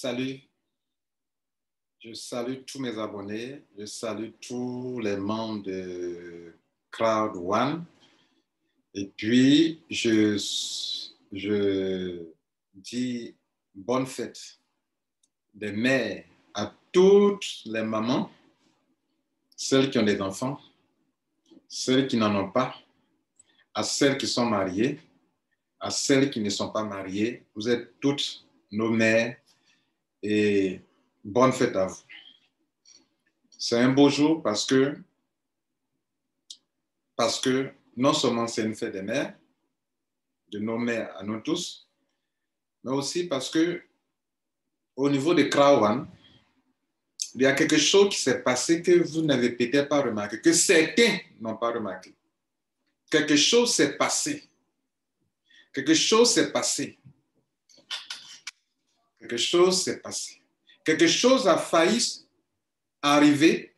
Salut, je salue tous mes abonnés, je salue tous les membres de Crowd One. Et puis, je dis bonne fête des mères à toutes les mamans, celles qui ont des enfants, celles qui n'en ont pas, à celles qui sont mariées, à celles qui ne sont pas mariées. Vous êtes toutes nos mères et bonne fête à vous. C'est un beau jour parce que non seulement c'est une fête des mères, de nos mères à nous tous, mais aussi parce que au niveau de Crowd One, il y a quelque chose qui s'est passé que vous n'avez peut-être pas remarqué, que certains n'ont pas remarqué. Quelque chose s'est passé. Quelque chose s'est passé. Quelque chose s'est passé. Quelque chose a failli arriver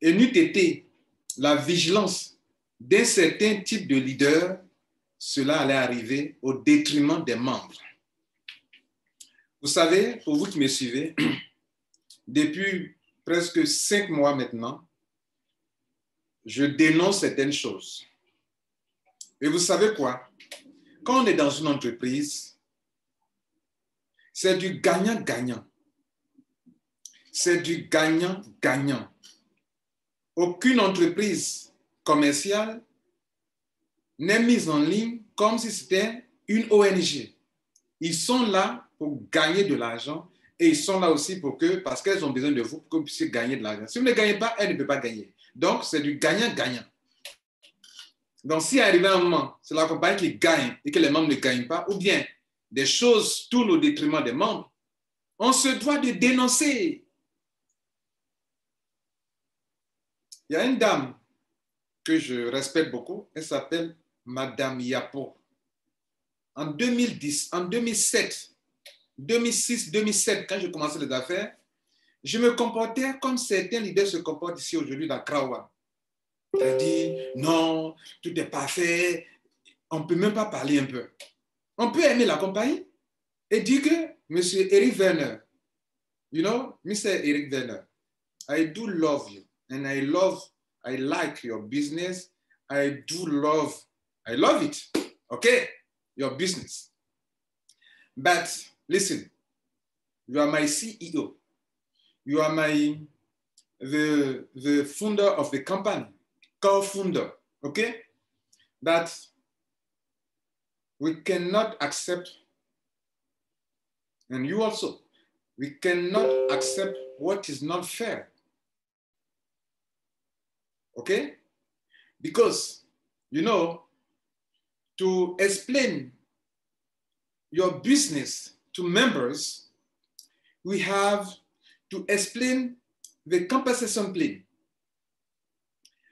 et n'eût été la vigilance d'un certain type de leader, cela allait arriver au détriment des membres. Vous savez, pour vous qui me suivez, depuis presque 5 mois maintenant, je dénonce certaines choses. Et vous savez quoi? Quand on est dans une entreprise, c'est du gagnant-gagnant. C'est du gagnant-gagnant. Aucune entreprise commerciale n'est mise en ligne comme si c'était une ONG. Ils sont là pour gagner de l'argent et ils sont là aussi parce qu'elles ont besoin de vous pour que vous puissiez gagner de l'argent. Si vous ne gagnez pas, elles ne peuvent pas gagner. Donc, c'est du gagnant-gagnant. Donc, si arrive un moment, c'est la compagnie qui gagne et que les membres ne gagnent pas, ou bien des choses tournent au détriment des membres, on se doit de dénoncer. Il y a une dame que je respecte beaucoup, elle s'appelle Madame Yapo. En 2010, en 2007, 2006, 2007, quand j'ai commencé les affaires, je me comportais comme certains leaders se comportent ici aujourd'hui dans Crowd One. C'est-à-dire, non, tout est parfait, on ne peut même pas parler un peu. On peut aimer la compagnie et dire que M. Eric Werner, you know, Mr. Eric Werner, I do love you and I like your business. I love it, okay, your business. But listen, you are my CEO. You are the founder of the company, co-founder, okay? But we cannot accept, and you also, we cannot accept what is not fair, okay? Because, you know, to explain your business to members, we have to explain the compensation plan.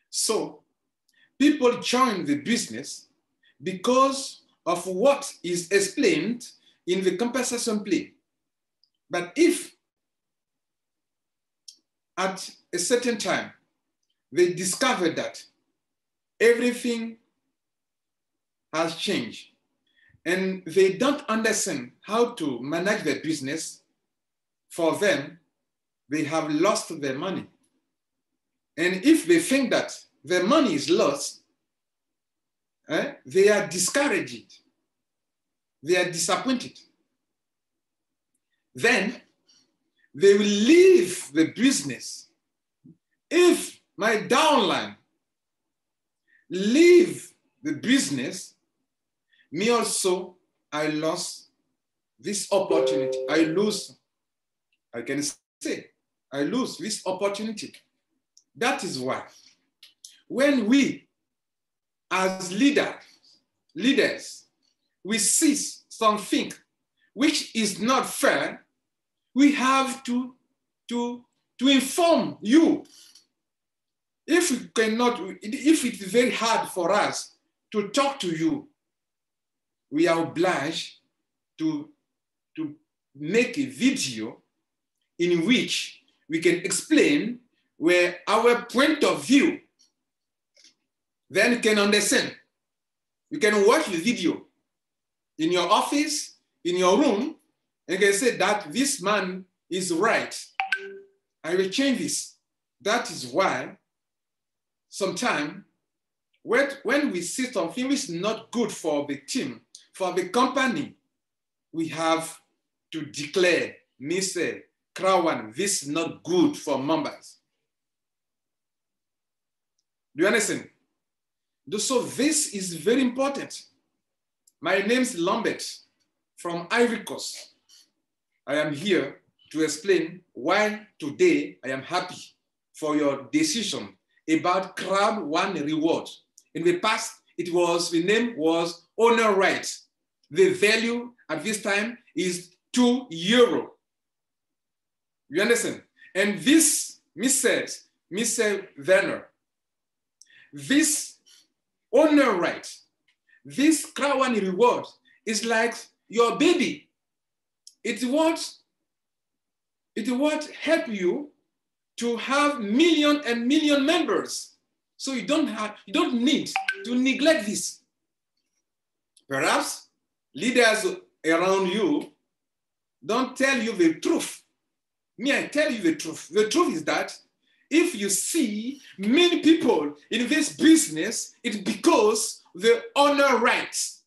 So people join the business because of what is explained in the compensation plan. But if at a certain time they discover that everything has changed and they don't understand how to manage their business, for them, they have lost their money. And if they think that their money is lost, they are discouraged. They are disappointed. Then they will leave the business. If my downline leave the business, me also, I lost this opportunity. I lose this opportunity. That is why when we as leaders, we see something which is not fair, we have to inform you. If it's very hard for us to talk to you, we are obliged to make a video in which we can explain where our point of view, then you can understand. You can watch the video in your office, in your room, and can say that this man is right. I will change this. That is why sometimes when we see something which is not good for the team, for the company, we have to declare, Mr. Krawan, this is not good for members. Do you understand? So this is very important. My name is Lambert from Ivory Coast. I am here to explain why today I am happy for your decision about Crowd One Reward. In the past, the name was Honor Right. The value at this time is €2. You understand? And this, Mr. Werner, this Honor Right, this Crowd One Reward is like your baby. It won't help you to have million and million members. So you don't need to neglect this. Perhaps leaders around you don't tell you the truth. Me, I tell you the truth. The truth is that if you see many people in this business, it's because the honor rights,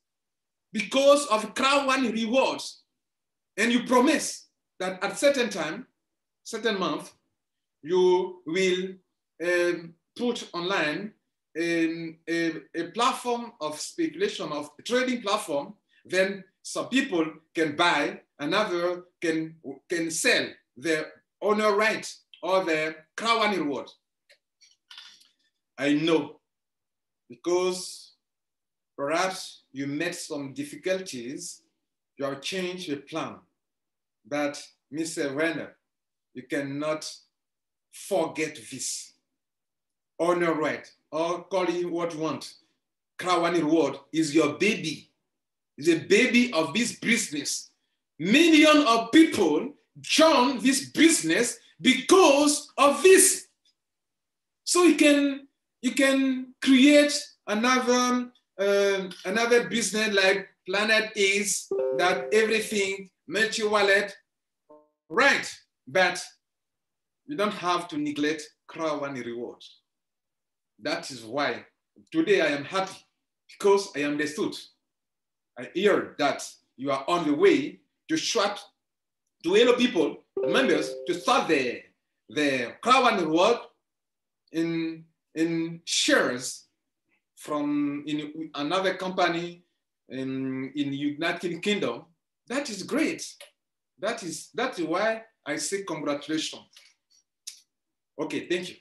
because of Crowd One rewards. And you promise that at certain time, certain month, you will put online a platform of speculation, of trading platform, then some people can buy, another can sell their honor right or their Crowd One reward. I know, because perhaps you met some difficulties, you have changed your plan. But Mr. Werner, you cannot forget this. Honor right, or call it what you want. Crowd One reward is your baby. It's a baby of this business. Millions of people join this business because of this. So you can create another business like Planet X, that everything, multi-wallet, right? But you don't have to neglect Crowd One reward. That is why today I am happy, because I understood. I hear that you are on the way to help people, members, to start the Crowd One reward in shares in another company in United Kingdom. That is great. That's why I say congratulations. Ok, thank you.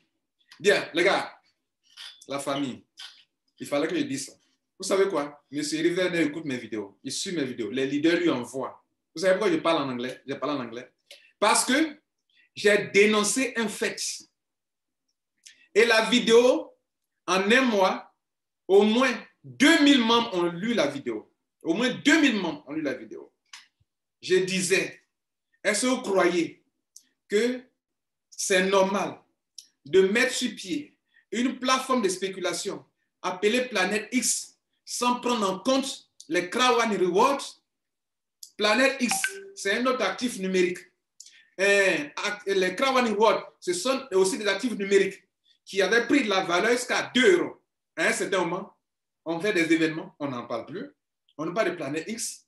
Bien, les gars, la famille, il fallait que je dise ça. Vous savez quoi? Monsieur River écoute mes vidéos, il suit mes vidéos, les leaders lui envoient. Vous savez pourquoi je parle en anglais? Je parle en anglais. Parce que j'ai dénoncé un fait. Et la vidéo, en un mois, au moins 2000 membres ont lu la vidéo. Au moins 2000 membres ont lu la vidéo. Je disais, est-ce que vous croyez que c'est normal de mettre sur pied une plateforme de spéculation appelée Planète X sans prendre en compte les Crowd One Rewards? Planète X, c'est un autre actif numérique. Les Crowd One Rewards, ce sont aussi des actifs numériques qui avaient pris de la valeur jusqu'à 2 €. À un certain moment, on fait des événements, on n'en parle plus. On ne parle de Planète X,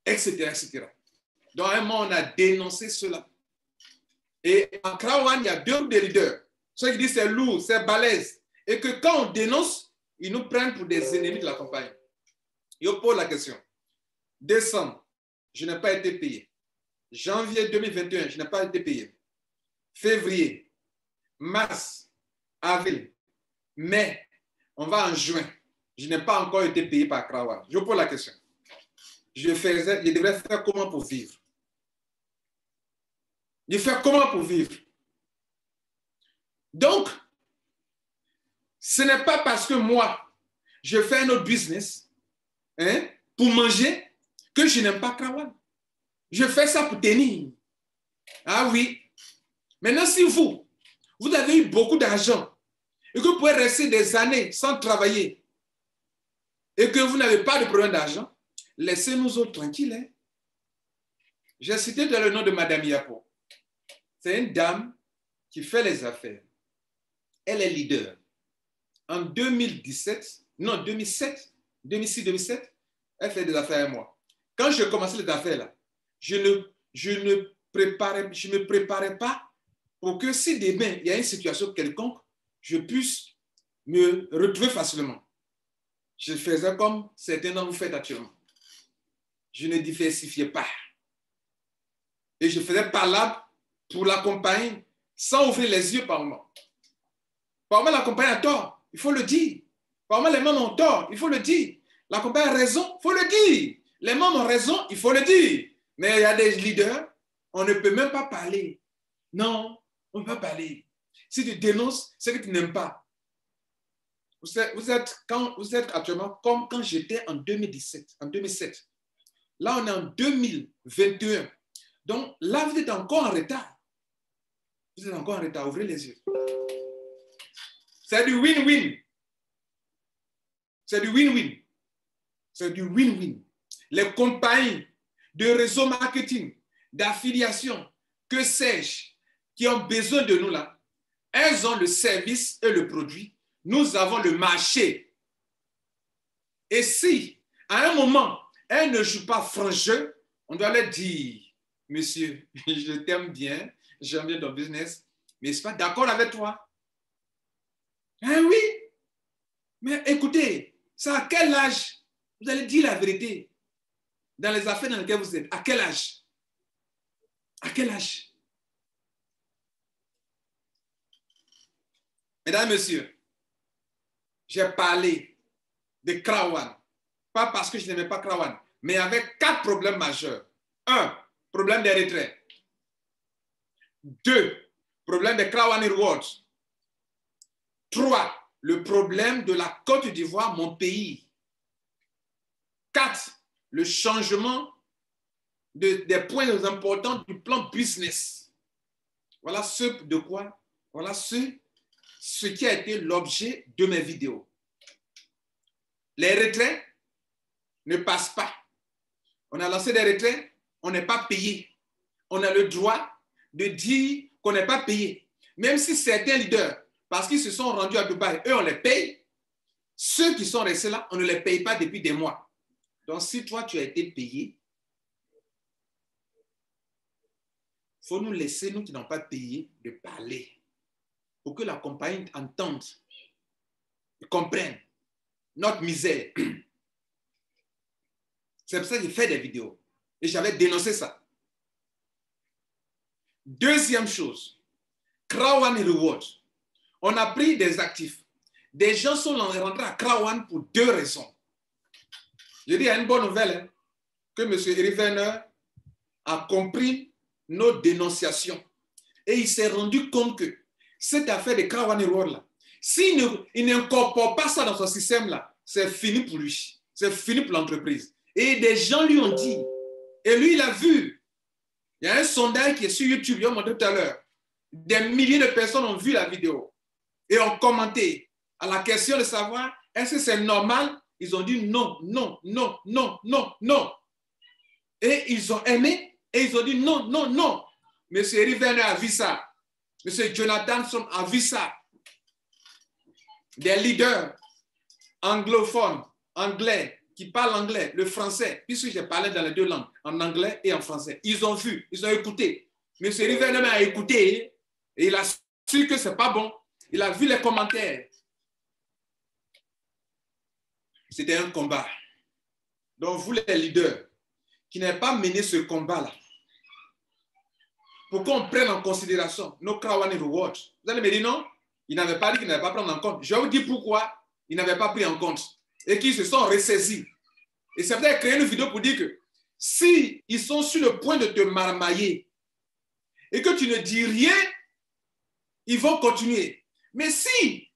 etc., etc. Donc, à un moment, on a dénoncé cela. Et en Crowd One, il y a 2 groupes de leaders. Ceux qui disent c'est lourd, c'est balèze. Et que quand on dénonce, ils nous prennent pour des ennemis de la campagne. Je pose la question. Décembre, je n'ai pas été payé. Janvier 2021, je n'ai pas été payé. Février, mars, avril, mai, on va en juin. Je n'ai pas encore été payé par Crowd One. Je pose la question. Je devrais faire comment pour vivre? Je fais comment pour vivre? Donc, ce n'est pas parce que moi, je fais un autre business pour manger que je n'aime pas Crowd One. Je fais ça pour tenir. Ah oui. Maintenant, si vous avez eu beaucoup d'argent et que vous pouvez rester des années sans travailler et que vous n'avez pas de problème d'argent, laissez-nous autres tranquilles. J'ai cité le nom de Madame Yapo. C'est une dame qui fait les affaires. Elle est leader. En 2017, non, 2007, 2006-2007, elle fait des affaires avec moi. Quand je commençais les affaires là, je ne me préparais pas pour que si demain il y a une situation quelconque, je puisse me retrouver facilement. Je faisais comme certains d'entre vous faites actuellement. Je ne diversifiais pas. Et je faisais palabre pour la compagnie sans ouvrir les yeux par moment. Par moment, la compagnie a tort, il faut le dire. Par moment, les membres ont tort, il faut le dire. La compagnie a raison, il faut le dire. Les membres ont raison, il faut le dire. Mais il y a des leaders, on ne peut même pas parler. Non, on ne peut pas parler. Si tu dénonces, c'est que tu n'aimes pas. Vous êtes actuellement comme quand j'étais en 2017, en 2007. Là, on est en 2021. Donc, là, vous êtes encore en retard. Vous êtes encore en retard. Ouvrez les yeux. C'est du win-win. C'est du win-win. C'est du win-win. Les compagnies de réseau marketing, d'affiliation, que sais-je, qui ont besoin de nous là, elles ont le service et le produit. Nous avons le marché. Et si, à un moment, elles ne jouent pas franc jeu, on doit leur dire, monsieur, je t'aime bien, j'aime bien ton business, mais je ne suis pas d'accord avec toi. Ah oui, mais écoutez, c'est à quel âge vous allez dire la vérité dans les affaires dans lesquelles vous êtes? À quel âge? À quel âge? Mesdames et messieurs, j'ai parlé de Krawan, pas parce que je n'aimais pas Krawan, mais avec 4 problèmes majeurs. 1, problème des retraits. 2, problème des Krawan Rewards. 3, le problème de la Côte d'Ivoire, mon pays. 4, le changement des points importants du plan business. Voilà ce qui a été l'objet de mes vidéos. Les retraits ne passent pas. On a lancé des retraits, on n'est pas payé. On a le droit de dire qu'on n'est pas payé. Même si certains leaders, parce qu'ils se sont rendus à Dubaï, eux, on les paye. Ceux qui sont restés là, on ne les paye pas depuis des mois. Donc, si toi, tu as été payé, il faut nous laisser, nous qui n'avons pas payé, de parler pour que la compagnie entende, comprenne notre misère. C'est pour ça que j'ai fait des vidéos et j'avais dénoncé ça. Deuxième chose, Krawan Reward. On a pris des actifs. Des gens sont rentrés à Krawan pour 2 raisons. Je dis, il y a une bonne nouvelle, hein, que M. Eric Werner a compris nos dénonciations. Et il s'est rendu compte que cette affaire de Krawan Reward, là, s'il n'incorpore pas ça dans son système, là, c'est fini pour lui. C'est fini pour l'entreprise. Et des gens lui ont dit, et lui, il a vu. Il y a un sondage qui est sur YouTube, je l'ai montré tout à l'heure. Des milliers de personnes ont vu la vidéo et ont commenté à la question de savoir est-ce que c'est normal? Ils ont dit non, non, non, non, non, non. Et ils ont aimé et ils ont dit non, non, non. Monsieur Eric Werner a vu ça. Monsieur Jonathan Son a vu ça. Des leaders anglophones, anglais, qui parlent anglais, le français, puisque j'ai parlé dans les 2 langues, en anglais et en français. Ils ont vu, ils ont écouté. Monsieur Eric Werner a écouté et il a su que ce n'est pas bon. Il a vu les commentaires. C'était un combat. Donc, vous les leaders qui n'avez pas mené ce combat-là, pour qu'on prenne en considération nos Krawan Rewards, vous allez me dire non, ils n'avaient pas dit qu'ils n'avaient pas pris en compte. Je vais vous dire pourquoi ils n'avaient pas pris en compte et qu'ils se sont ressaisis. Et c'est peut-être créer une vidéo pour dire que si ils sont sur le point de te marmailler et que tu ne dis rien, ils vont continuer. Mais si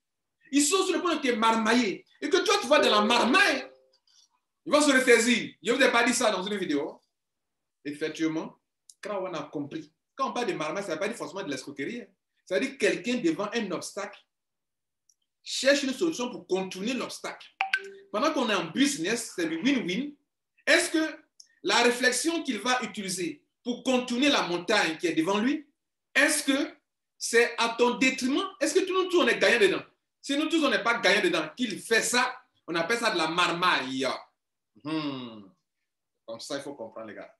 ils sont sur le point de te marmailler et que toi tu vas dans la marmaille, ils vont se ressaisir. Je ne vous ai pas dit ça dans une vidéo. Effectivement, Krawan a compris. Quand on parle de marmaille, ça ne veut pas dire forcément de l'escroquerie. Ça veut dire que quelqu'un devant un obstacle cherche une solution pour contourner l'obstacle. Pendant qu'on est en business, c'est du win-win. Est-ce que la réflexion qu'il va utiliser pour contourner la montagne qui est devant lui, est-ce que c'est à ton détriment? Est-ce que nous tous, on est gagnants dedans? Si nous tous, on n'est pas gagnants dedans, qu'il fait ça, on appelle ça de la marmaille. Comme ça, il faut comprendre, les gars.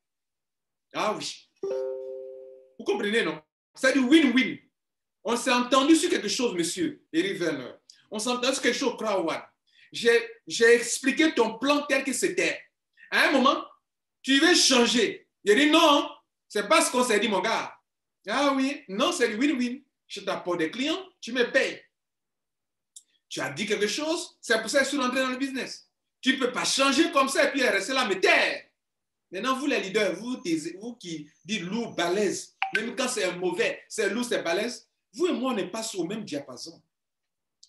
Ah oui. Vous comprenez, non? C'est du win-win. On s'est entendu sur quelque chose, monsieur Eric Werner. On s'est entendu sur quelque chose, Crowad. J'ai expliqué ton plan tel que c'était. À un moment, tu veux changer. Il a dit non, c'est pas ce qu'on s'est dit, mon gars. Ah oui, non, c'est du win-win. Je t'apporte des clients, tu me payes. Tu as dit quelque chose, c'est pour ça que je suis rentré dans le business. Tu ne peux pas changer comme ça et puis rester là, mais taire. Maintenant, vous les leaders, vous qui dites lourd, balèze, même quand c'est mauvais, c'est lourd, c'est balèze, vous et moi, on n'est pas sur le même diapason.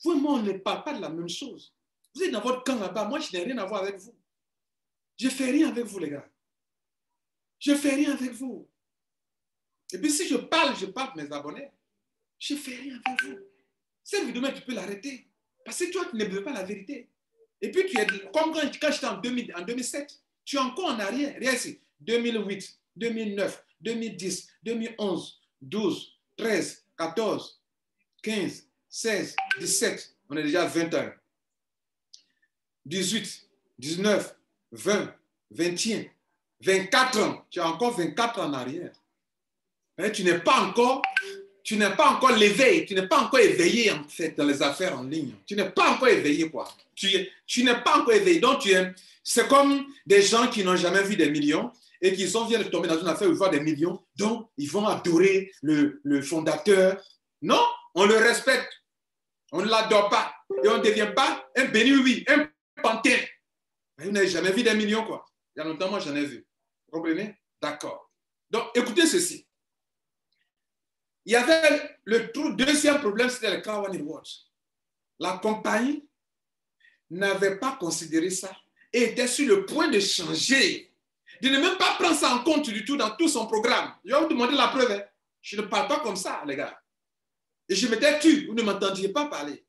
Vous et moi, on ne parle pas de la même chose. Vous êtes dans votre camp là-bas, moi, je n'ai rien à voir avec vous. Je ne fais rien avec vous, les gars. Je ne fais rien avec vous. Et puis, si je parle de mes abonnés. Je ne fais rien avec vous. Cette vidéo, tu peux l'arrêter. Parce que toi, tu ne veux pas la vérité. Et puis, tu es comme quand j'étais en 2007, tu es encore en arrière. Regarde ici. 2008, 2009, 2010, 2011, 12, 13, 14, 15, 16, 17. On est déjà à 20 ans. 18, 19, 20, 21, 24 ans. Tu as encore 24 ans en arrière. Mais tu n'es pas encore l'éveil, tu n'es pas encore éveillé en fait dans les affaires en ligne. Tu n'es pas encore éveillé, quoi. Tu n'es pas encore éveillé. Donc, c'est comme des gens qui n'ont jamais vu des millions et qui viennent de tomber dans une affaire où ils voient des millions. Donc, ils vont adorer le fondateur. Non, on le respecte. On ne l'adore pas. Et on ne devient pas un béni-oui, un pantin. Vous n'avez jamais vu des millions, quoi. Il y a longtemps, moi, j'en ai vu. Vous comprenez? D'accord. Donc, écoutez ceci. Il y avait le deuxième problème, c'était le Crown Rewards. La compagnie n'avait pas considéré ça et était sur le point de changer, de ne même pas prendre ça en compte du tout dans tout son programme. Je vais vous demander la preuve. Hein. Je ne parle pas comme ça, les gars. Et je m'étais tu, vous ne m'entendiez pas parler.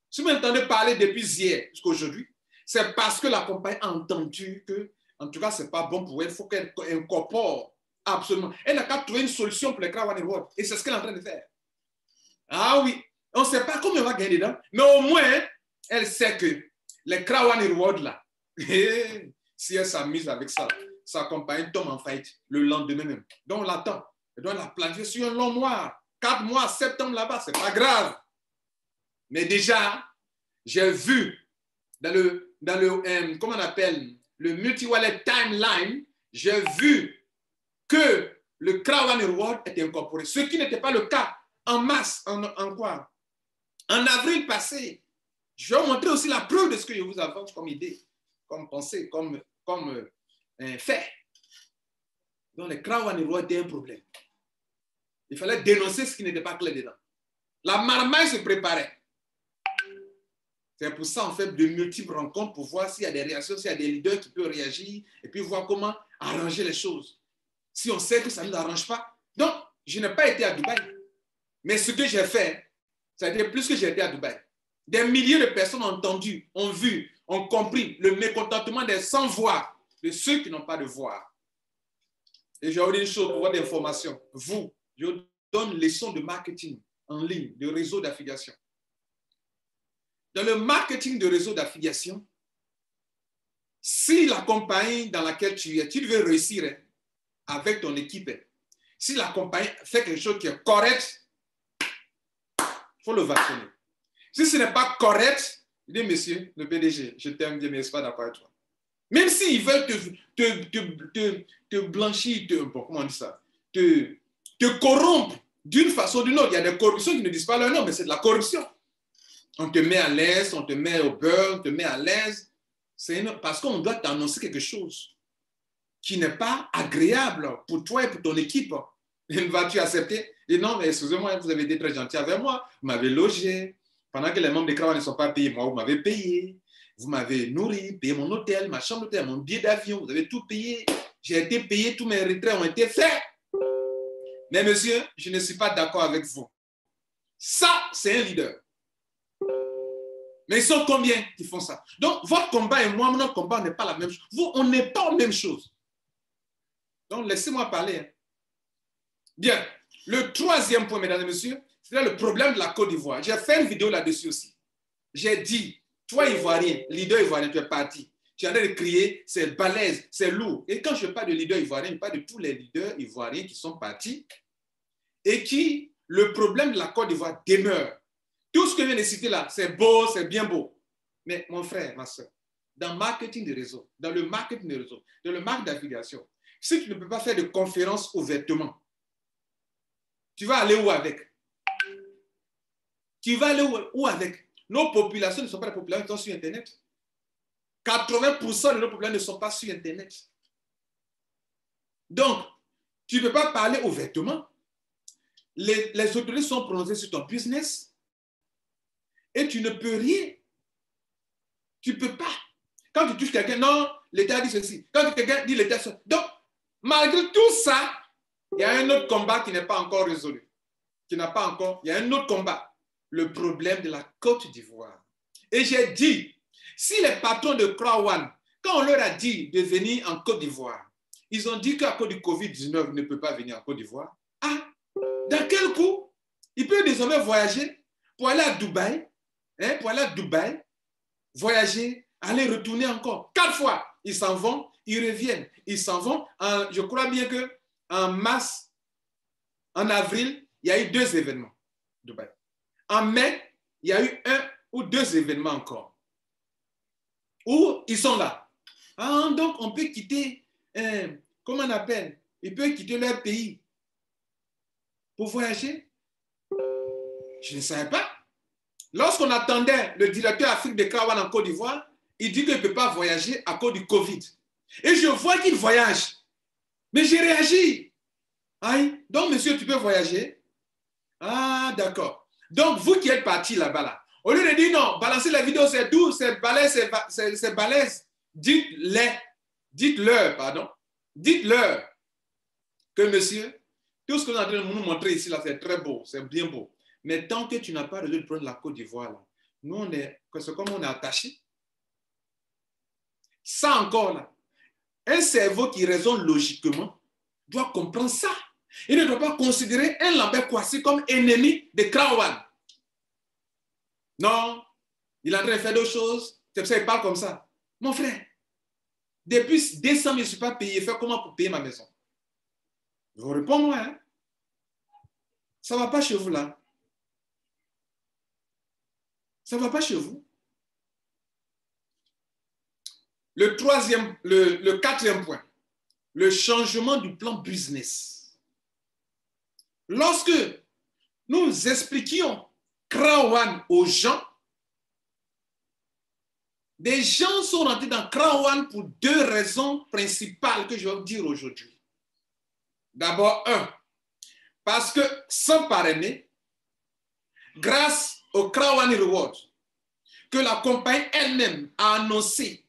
Si vous m'entendez parler depuis hier jusqu'à aujourd'hui, c'est parce que la compagnie a entendu que, en tout cas, ce n'est pas bon pour elle. Il faut qu'elle incorpore absolument. Elle n'a qu'à trouver une solution pour les Crown Rewards. Et c'est ce qu'elle est en train de faire. Ah oui, on ne sait pas combien on va gagner dedans, mais au moins, elle sait que les Crown Rewards, là, si elle s'amuse avec ça, sa compagnie tombe en faillite le lendemain même. Donc, on l'attend. Elle doit la planifier sur un long mois, 4 mois, septembre là-bas, ce n'est pas grave. Mais déjà, j'ai vu dans le comment on appelle, le multi-wallet timeline, j'ai vu que le Crown Reward était incorporé. Ce qui n'était pas le cas en mars, en quoi? En avril passé. Je vais vous montrer aussi la preuve de ce que je vous avance comme idée, comme pensée, comme fait. Donc, le Crown Reward était un problème. Il fallait dénoncer ce qui n'était pas clair dedans. La marmaille se préparait. C'est pour ça, en fait, de multiples rencontres pour voir s'il y a des réactions, s'il y a des leaders qui peuvent réagir et puis voir comment arranger les choses. Si on sait que ça ne nous arrange pas. Donc, je n'ai pas été à Dubaï. Mais ce que j'ai fait, ça a été plus que j'ai été à Dubaï. Des milliers de personnes ont entendu, ont vu, ont compris le mécontentement des sans-voix, de ceux qui n'ont pas de voix. Et je vais vous dire une chose pour votre information. Vous, je vous donne une leçon de marketing en ligne, de réseau d'affiliation. Dans le marketing de réseau d'affiliation, si la compagnie dans laquelle tu es, tu veux réussir avec ton équipe, si la compagnie fait quelque chose qui est correct, il faut le vacciner. Si ce n'est pas correct, il dit, monsieur, le PDG, je t'aime bien, mais je ne suis pas d'accord avec toi. Même s'ils veulent te blanchir, comment on dit ça, te corrompre d'une façon ou d'une autre. Il y a des corruptions qui ne disent pas leur nom, mais c'est de la corruption. On te met à l'aise, on te met au beurre, on te met à l'aise. Parce qu'on doit t'annoncer quelque chose qui n'est pas agréable pour toi et pour ton équipe. Vas-tu accepter? Et non, mais excusez-moi, vous avez été très gentil avec moi. Vous m'avez logé. Pendant que les membres des Crown ne sont pas payés, moi, vous m'avez payé. Vous m'avez nourri, payé mon hôtel, ma chambre d'hôtel, mon billet d'avion. Vous avez tout payé. J'ai été payé, tous mes retraits ont été faits. Mais monsieur, je ne suis pas d'accord avec vous. Ça, c'est un leader. Mais ils sont combien qui font ça? Donc, votre combat et moi, notre combat n'est pas la même chose. Vous, on n'est pas la même chose. Donc, laissez-moi parler. Bien. Le troisième point, mesdames et messieurs, c'est le problème de la Côte d'Ivoire. J'ai fait une vidéo là-dessus aussi. J'ai dit, toi, Ivoirien, leader ivoirien, tu es parti. Tu es en train de crier, c'est balèze, c'est lourd. Et quand je parle de leader ivoirien, je parle de tous les leaders ivoiriens qui sont partis et qui, le problème de la Côte d'Ivoire demeure. Tout ce que je viens de citer là, c'est beau, c'est bien beau. Mais mon frère, ma soeur, dans le marketing de réseau, dans le marketing de réseau, dans le marketing d'affiliation, si tu ne peux pas faire de conférences ouvertement, tu vas aller où avec? Tu vas aller où avec? Nos populations ne sont pas des populations qui sont sur Internet. 80% de nos populations ne sont pas sur Internet. Donc, tu ne peux pas parler ouvertement. Les autorités sont prononcées sur ton business et tu ne peux rien. Tu ne peux pas. Quand tu touches quelqu'un, non, l'État dit ceci. Quand quelqu'un dit l'État ceci. Donc, malgré tout ça, il y a un autre combat qui n'est pas encore résolu. Qui n'a pas encore. Il y a un autre combat. Le problème de la Côte d'Ivoire. Et j'ai dit, si les patrons de Krawan, quand on leur a dit de venir en Côte d'Ivoire, ils ont dit qu'à cause du Covid-19, ne peut pas venir en Côte d'Ivoire. Ah, dans quel coup? Ils peuvent désormais voyager pour aller à Dubaï, voyager, aller retourner encore. 4 fois, ils s'en vont, ils reviennent. Ils s'en vont. Je crois bien qu'en mars, en avril, il y a eu 2 événements. Dubaï. En mai, il y a eu 1 ou 2 événements encore. Où ils sont là. Ah, donc, on peut quitter, comment on appelle? Ils peuvent quitter leur pays pour voyager. Je ne savais pas. Lorsqu'on attendait le directeur Afrique de Krawan en Côte d'Ivoire, il dit qu'il ne peut pas voyager à cause du Covid. Et je vois qu'il voyage. Mais j'ai réagi. Aïe, donc, monsieur, tu peux voyager? Ah, d'accord. Donc, vous qui êtes partis là-bas, là, au lieu de dire non, balancer la vidéo, c'est doux, c'est balèze, c'est balèze, dites-leur que monsieur, tout ce que vous êtes en train de nous montrer ici, là, c'est très beau, c'est bien beau. Mais tant que tu n'as pas résolu le problème de la Côte d'Ivoire, là, nous, c'est comme on est attachés. Ça encore, là, un cerveau qui raisonne logiquement doit comprendre ça. Il ne doit pas considérer un Lambert Kouassi comme ennemi de Krawan. Non, il est en train de faire d'autres choses. C'est pour ça qu'il parle comme ça. Mon frère, depuis décembre, je ne suis pas payé. Faire comment pour payer ma maison? Je vous réponds, moi. Hein? Ça ne va pas chez vous, là. Ça ne va pas chez vous. Le quatrième point, le changement du plan business. Lorsque nous expliquions Krawan aux gens, des gens sont rentrés dans Krawan pour 2 raisons principales que je vais vous dire aujourd'hui. D'abord, 1, parce que sans parrainer, grâce au Krawan Reward, que la compagnie elle-même a annoncé,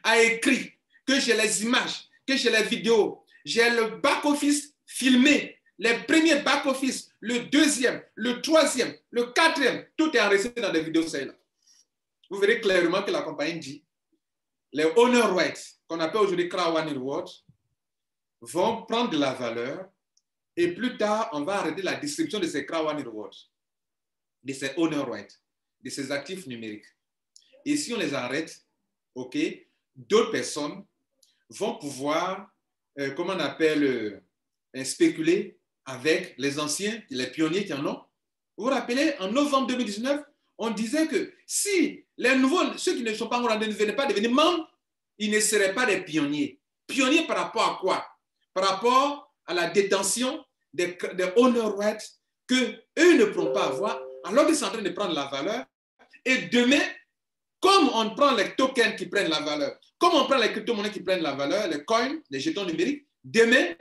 a écrit, que j'ai les images, que j'ai les vidéos, j'ai le back-office filmé, les premiers back-office, le 2e, le 3e, le 4e, tout est enregistré dans des vidéos celles-là. Vous verrez clairement que la compagnie dit les owner rights, qu'on appelle aujourd'hui Krawan Reward, vont prendre de la valeur et plus tard, on va arrêter la distribution de ces Krawan Rewards, de ces owner rights, de ces actifs numériques. Et si on les arrête, ok, d'autres personnes vont pouvoir, comment on appelle, spéculer avec les anciens, les pionniers qui en ont. Vous vous rappelez, en novembre 2019, on disait que si les nouveaux, ceux qui ne sont pas encore ne venaient pas devenir membres, ils ne seraient pas des pionniers. Pionniers par rapport à quoi? Par rapport à la détention des owner rights qu'eux ne pourront pas avoir, alors qu'ils sont en train de prendre la valeur. Et demain, comme on prend les tokens qui prennent la valeur, comme on prend les crypto-monnaies qui prennent la valeur, les coins, les jetons numériques, demain,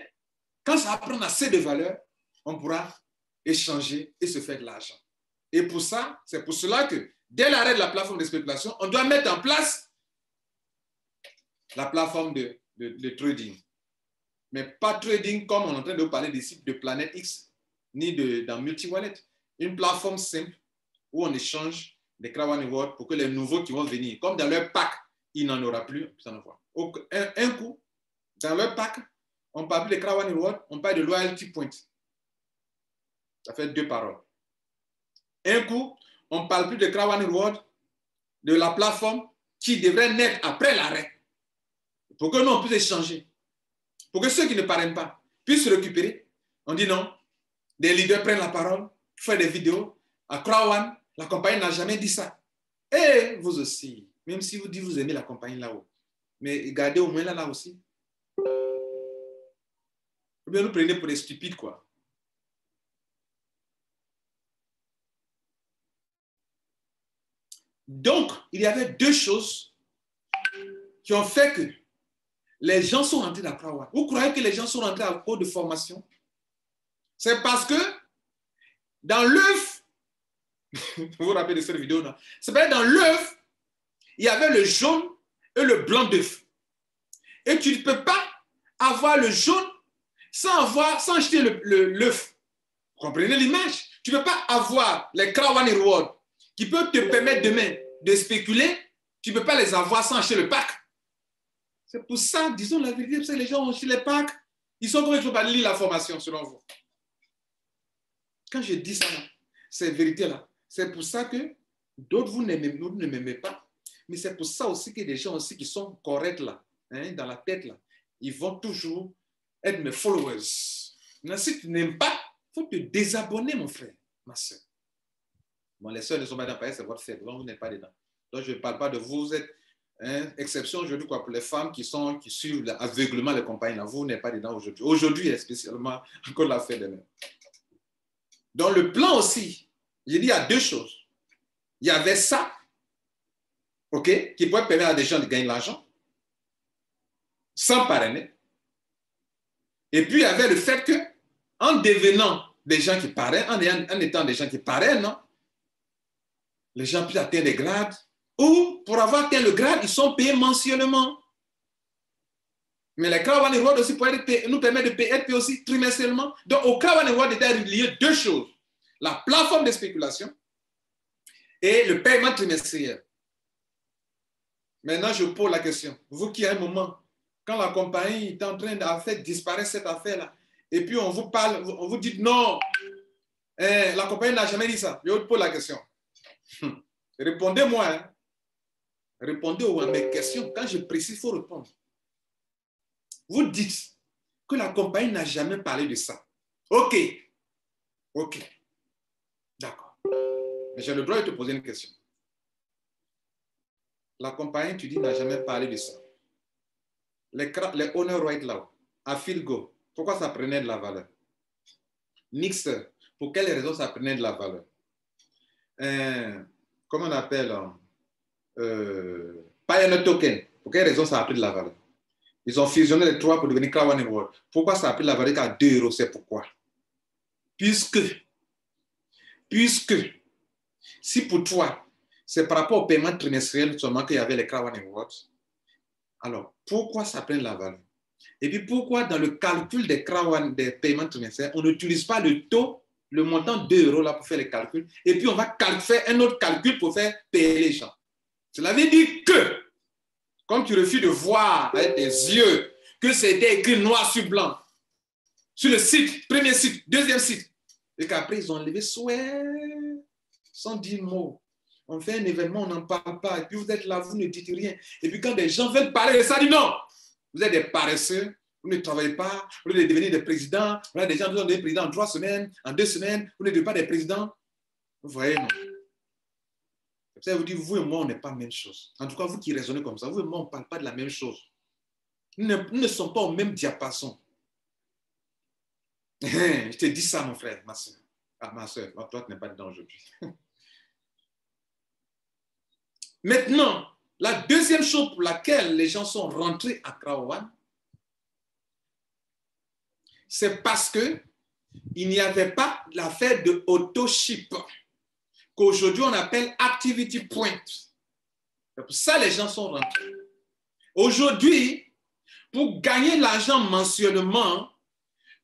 quand ça va prendre assez de valeur, on pourra échanger et se faire de l'argent. Et pour ça, c'est pour cela que dès l'arrêt de la plateforme de spéculation, on doit mettre en place la plateforme de trading. Mais pas trading comme on est en train de vous parler des sites de Planète X, ni dans Multi-Wallet. Une plateforme simple où on échange des Krawan Rewards pour que les nouveaux qui vont venir, comme dans leur pack, il n'en aura plus. Un coup, dans leur pack, on ne parle plus de Krawan Rewards, on parle de loyalty points. Ça fait deux paroles. Un coup, on ne parle plus de Crown One Reward, de la plateforme qui devrait naître après l'arrêt. Pour que nous, on puisse échanger. Pour que ceux qui ne parrainent pas puissent se récupérer. On dit non. Des leaders prennent la parole, font des vidéos. À Crown One, la compagnie n'a jamais dit ça. Et vous aussi, même si vous dites que vous aimez la compagnie là-haut, mais gardez au moins là aussi. Ou bien nous prenez pour des stupides, quoi. Donc, il y avait deux choses qui ont fait que les gens sont rentrés dans Crown One. Vous croyez que les gens sont rentrés à cause de formation? C'est parce que dans l'œuf, vous vous rappelez de cette vidéo, non? C'est parce que dans l'œuf, il y avait le jaune et le blanc d'œuf. Et tu ne peux pas avoir le jaune sans acheter l'œuf. Vous comprenez l'image? Tu ne peux pas avoir les Crown One Reward qui peuvent te permettre demain de spéculer. Tu ne peux pas les avoir sans acheter le pack. C'est pour ça, disons la vérité, parce que les gens ont acheté les packs. Ils sont convaincus de lire la formation, selon vous. Quand je dis ça, c'est vérité là. C'est pour ça que d'autres, vous ne m'aimez pas. Mais c'est pour ça aussi que des gens aussi qui sont corrects là, hein, dans la tête là, ils vont toujours être mes followers. Mais si tu n'aimes pas, il faut te désabonner, mon frère, ma soeur. Bon, les soeurs ne sont pas dans le pays, c'est votre fait. Donc, vous n'êtes pas dedans. Donc, je ne parle pas de vous. Vous êtes exception aujourd'hui quoi, pour les femmes qui suivent aveuglement les compagnies. Là. Vous n'êtes pas dedans aujourd'hui. Aujourd'hui, spécialement, encore la fête de même. Dans le plan aussi, j'ai dit il y a deux choses. Il y avait ça, ok, qui pourrait permettre à des gens de gagner de l'argent sans parrainer. Et puis, il y avait le fait que, en devenant des gens qui parrainent, en étant des gens qui parrainent, non, les gens puissent atteindre des grades, ou pour avoir atteint le grade, ils sont payés mensuellement. Mais les Crown One Reward aussi nous permettent de payer, être payés aussi trimestriellement. Donc, au Crown One Reward était relié deux choses. La plateforme de spéculation et le paiement trimestriel. Maintenant, je pose la question. Vous qui à un moment, quand la compagnie est en train de faire disparaître cette affaire-là, et puis on vous parle, on vous dit non, la compagnie n'a jamais dit ça. Je vous pose la question. Répondez-moi. Hein. Répondez à mes questions. Quand je précise, il faut répondre. Vous dites que la compagnie n'a jamais parlé de ça. OK. OK. D'accord. Mais j'ai le droit de te poser une question. La compagnie, tu dis, n'a jamais parlé de ça. Les Honor Right Law, à Filgo, pourquoi ça prenait de la valeur? Nixter, pour quelles raisons ça prenait de la valeur? Comment on appelle Pioneer Token, pour quelles raisons ça a pris de la valeur? Ils ont fusionné les trois pour devenir Crown One Reward. Pourquoi ça a pris de la valeur qu'à 2 €? C'est pourquoi? Puisque, si pour toi, c'est par rapport au paiement trimestriel seulement qu'il y avait les Crown One Reward, alors pourquoi ça prend de la valeur? Et puis pourquoi dans le calcul des paiements trimestriels, on n'utilise pas le taux, le montant de 2 € là pour faire les calculs, et puis on va faire un autre calcul pour faire payer les gens. Cela veut dire que, comme tu refuses de voir avec tes yeux que c'était écrit noir sur blanc, sur le site, premier site, deuxième site, et qu'après ils ont enlevé souhait, sans dire mot. On fait un événement, on n'en parle pas, et puis vous êtes là, vous ne dites rien. Et puis quand des gens veulent parler de ça, dit non, vous êtes des paresseux, vous ne travaillez pas, vous devez devenir des présidents, voilà, des gens qui sont des présidents en 3 semaines, en 2 semaines, vous ne devenez pas des présidents. Vous voyez, non. Ça vous dit, vous et moi, on n'est pas la même chose. En tout cas, vous qui raisonnez comme ça, vous et moi, on ne parle pas de la même chose. Nous ne sommes pas au même diapason. Je te dis ça, mon frère, ma soeur. Ah, ma soeur, toi, tu n'es pas dedans aujourd'hui. Maintenant, la deuxième chose pour laquelle les gens sont rentrés à Crown One, c'est parce qu'il n'y avait pas l'affaire de auto-ship qu'aujourd'hui on appelle Activity Point. C'est pour ça que les gens sont rentrés. Aujourd'hui, pour gagner l'argent mensuellement,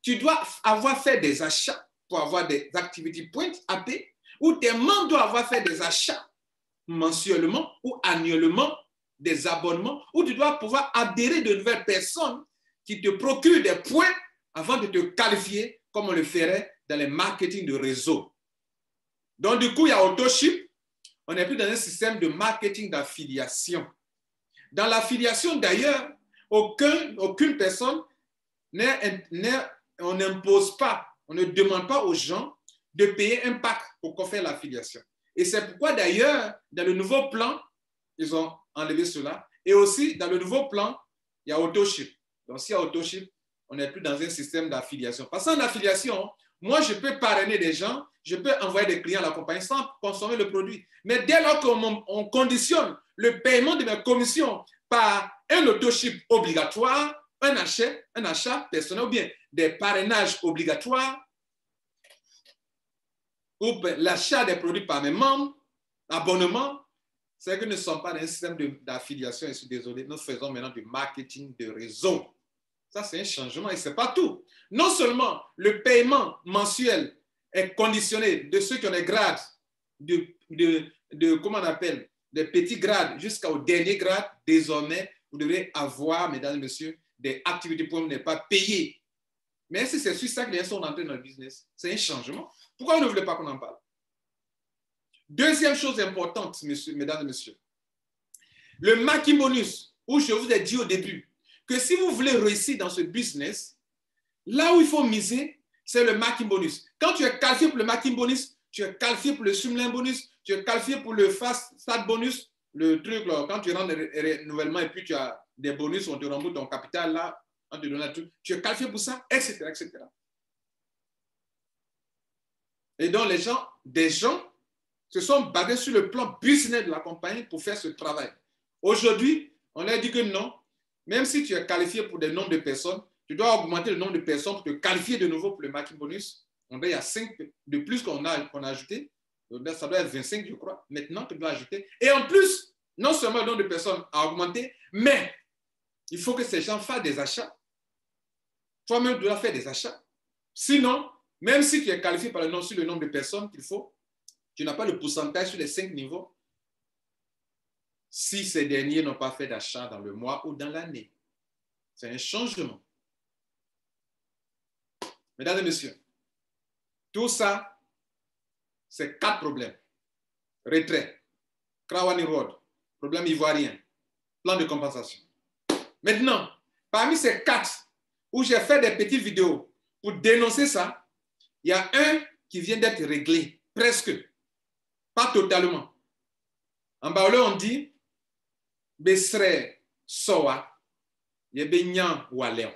tu dois avoir fait des achats pour avoir des Activity Points AP, ou tes membres doivent avoir fait des achats mensuellement ou annuellement, des abonnements, où tu dois pouvoir adhérer de nouvelles personnes qui te procurent des points avant de te qualifier comme on le ferait dans les marketing de réseau. Donc, du coup, il y a AutoShip. On n'est plus dans un système de marketing d'affiliation. Dans l'affiliation, d'ailleurs, aucune personne, on n'impose pas, on ne demande pas aux gens de payer un pack pour qu'on fasse l'affiliation. Et c'est pourquoi, d'ailleurs, dans le nouveau plan, ils ont enlevé cela. Et aussi, dans le nouveau plan, il y a AutoShip. Donc, s'il y a AutoShip, on n'est plus dans un système d'affiliation. Parce qu'en affiliation, moi, je peux parrainer des gens, je peux envoyer des clients à la compagnie sans consommer le produit. Mais dès lors qu'on conditionne le paiement de mes commissions par un AutoShip obligatoire, un achat personnel ou bien des parrainages obligatoires, ou l'achat des produits par mes membres, abonnement, c'est que nous ne sommes pas dans un système d'affiliation. Je suis désolé, nous faisons maintenant du marketing de réseau. Ça, c'est un changement et ce n'est pas tout. Non seulement le paiement mensuel est conditionné de ceux qui ont des grades, comment on appelle, des petits grades jusqu'au dernier grade, désormais, vous devrez avoir, mesdames et messieurs, des activités pour ne pas payer. Mais si c'est sur ça que les gens sont entrés dans le business, c'est un changement. Pourquoi vous ne voulez pas qu'on en parle? Deuxième chose importante, mesdames et messieurs, le marketing bonus, où je vous ai dit au début que si vous voulez réussir dans ce business, là où il faut miser, c'est le marketing bonus. Quand tu es qualifié pour le marketing bonus, tu es qualifié pour le streamline bonus, tu es qualifié pour le fast start bonus, le truc là, quand tu rentres renouvellement et puis tu as des bonus, on te rembourse ton capital là, on te donne tout, tu es qualifié pour ça, etc., etc. Et donc des gens se sont basés sur le plan business de la compagnie pour faire ce travail. Aujourd'hui, on leur dit que non, même si tu es qualifié pour des nombres de personnes, tu dois augmenter le nombre de personnes pour te qualifier de nouveau pour le marketing bonus. Il y a 5 de plus qu'on a ajouté. Ça doit être 25, je crois. Maintenant, tu dois ajouter. Et en plus, non seulement le nombre de personnes a augmenté, mais il faut que ces gens fassent des achats. Toi-même, tu dois faire des achats. Sinon, même si tu es qualifié sur le nombre de personnes qu'il faut, tu n'as pas le pourcentage sur les 5 niveaux si ces derniers n'ont pas fait d'achat dans le mois ou dans l'année. C'est un changement. Mesdames et messieurs, tout ça, c'est 4 problèmes. Retrait, Krawani Road, problème ivoirien, plan de compensation. Maintenant, parmi ces 4, où j'ai fait des petites vidéos pour dénoncer ça, il y a un qui vient d'être réglé, presque, pas totalement. En baoulé, on dit Besre Soa, Yebenyan Waléon.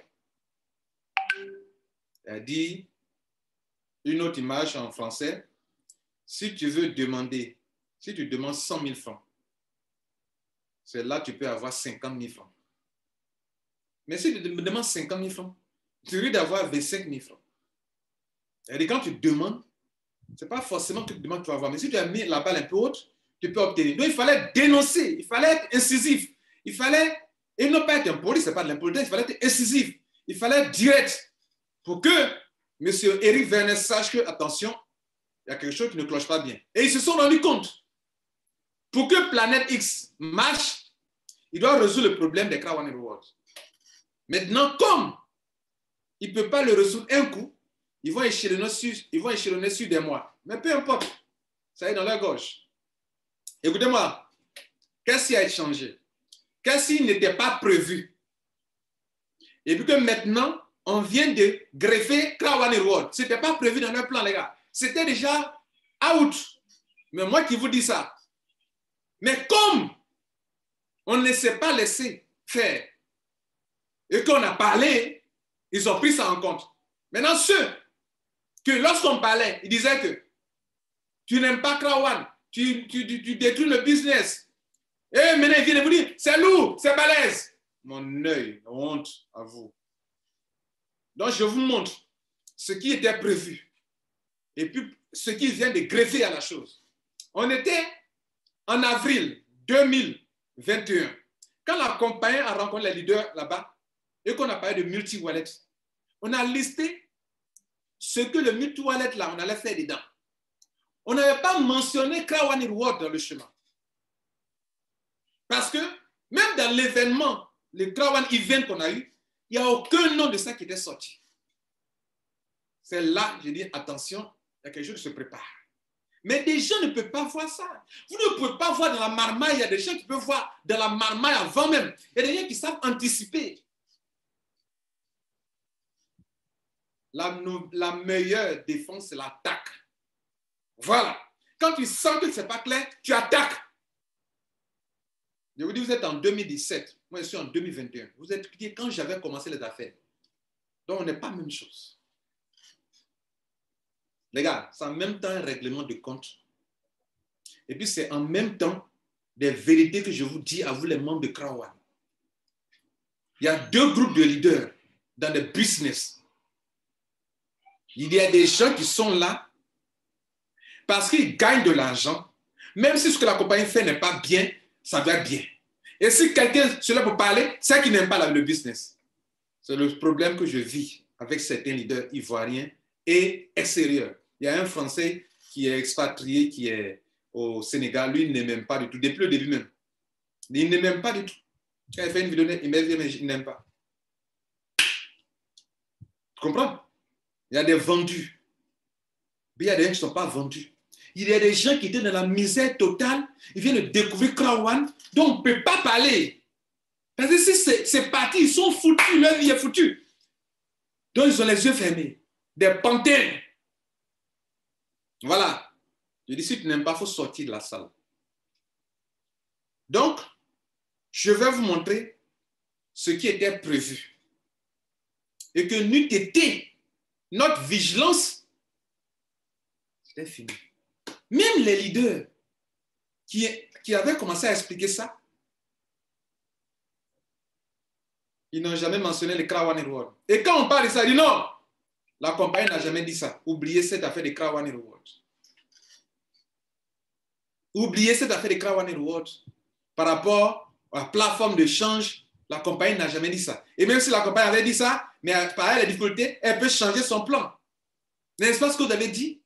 Elle dit une autre image en français. Si tu veux demander, si tu demandes 100 000 francs, c'est là que tu peux avoir 50 000 francs. Mais si tu me demandes 50 000 francs, tu risques d'avoir 25 000 francs. Et quand tu demandes, ce n'est pas forcément que tu demandes que tu vas avoir. Mais si tu as mis la balle un peu haute, tu peux obtenir. Donc, il fallait dénoncer, il fallait être incisif. Il fallait, et non pas être impoli, ce n'est pas de l'impolitesse, il fallait être incisif. Il fallait être direct pour que M. Eric Vernet sache que, attention, il y a quelque chose qui ne cloche pas bien. Et ils se sont rendus compte. Pour que Planète X marche, il doit résoudre le problème des Krawani Rewards. Maintenant, comme il ne peut pas le résoudre un coup, ils vont échelonner sur des mois. Mais peu importe, ça est dans leur gorge. Écoutez-moi, qu'est-ce qui a changé? Qu'est-ce qui n'était pas prévu? Et puis que maintenant, on vient de greffer Krawani Reward. Ce n'était pas prévu dans leur plan, les gars. C'était déjà out. Mais moi qui vous dis ça. Mais comme on ne s'est pas laissé faire et qu'on a parlé, ils ont pris ça en compte. Maintenant, ceux que lorsqu'on parlait, ils disaient que tu n'aimes pas Krawan, tu détruis le business. Et maintenant, ils viennent vous dire, c'est lourd, c'est balèze. Mon œil, honte à vous. Donc, je vous montre ce qui était prévu et puis ce qui vient de greffer à la chose. On était en avril 2021, quand la compagnie a rencontré les leaders là-bas et qu'on a parlé de multi-wallet, on a listé ce que le multi-wallet là, on allait faire dedans. On n'avait pas mentionné Krawani Reward dans le chemin. Parce que même dans l'événement, le Krawan Event qu'on a eu, il n'y a aucun nom de ça qui était sorti. C'est là, je dis, attention, il y a quelque chose qui se prépare. Mais des gens ne peuvent pas voir ça. Vous ne pouvez pas voir dans la marmaille, il y a des gens qui peuvent voir dans la marmaille avant même. Il y a des gens qui savent anticiper. La meilleure défense, c'est l'attaque. Voilà. Quand tu sens que ce n'est pas clair, tu attaques. Je vous dis, vous êtes en 2017. Moi, je suis en 2021. Vous êtes quand j'avais commencé les affaires. Donc, on n'est pas la même chose. Les gars, c'est en même temps un règlement de compte. Et puis, c'est en même temps des vérités que je vous dis à vous, les membres de Crown One. Il y a deux groupes de leaders dans le business. Il y a des gens qui sont là parce qu'ils gagnent de l'argent. Même si ce que la compagnie fait n'est pas bien, ça va bien. Et si quelqu'un se lève pour parler, c'est qu'il n'aime pas le business. C'est le problème que je vis avec certains leaders ivoiriens et extérieurs. Il y a un Français qui est expatrié, qui est au Sénégal. Lui, il n'aime même pas du tout, depuis le début même. Il n'aime même pas du tout. Quand il fait une vidéo, il m'a dit, mais il n'aime pas. Tu comprends? Il y a des vendus. Mais il y a des gens qui ne sont pas vendus. Il y a des gens qui étaient dans la misère totale. Ils viennent de découvrir Crown One, donc on ne peut pas parler. Parce que si c'est parti, ils sont foutus, leur vie est foutue. Donc ils ont les yeux fermés. Des panthères. Voilà. Je dis, si tu n'aimes pas, il faut sortir de la salle. Donc, je vais vous montrer ce qui était prévu. Et que n'eût été notre vigilance, c'était fini. Même les leaders qui avaient commencé à expliquer ça, ils n'ont jamais mentionné le Crown One Reward. Et quand on parle de ça, ils disent non, la compagnie n'a jamais dit ça. Oubliez cette affaire de Crown One Reward. Oubliez cette affaire de Crown One Reward. Par rapport à la plateforme de change, la compagnie n'a jamais dit ça. Et même si la compagnie avait dit ça, mais par les difficultés, elle peut changer son plan. N'est-ce pas ce que vous avez dit?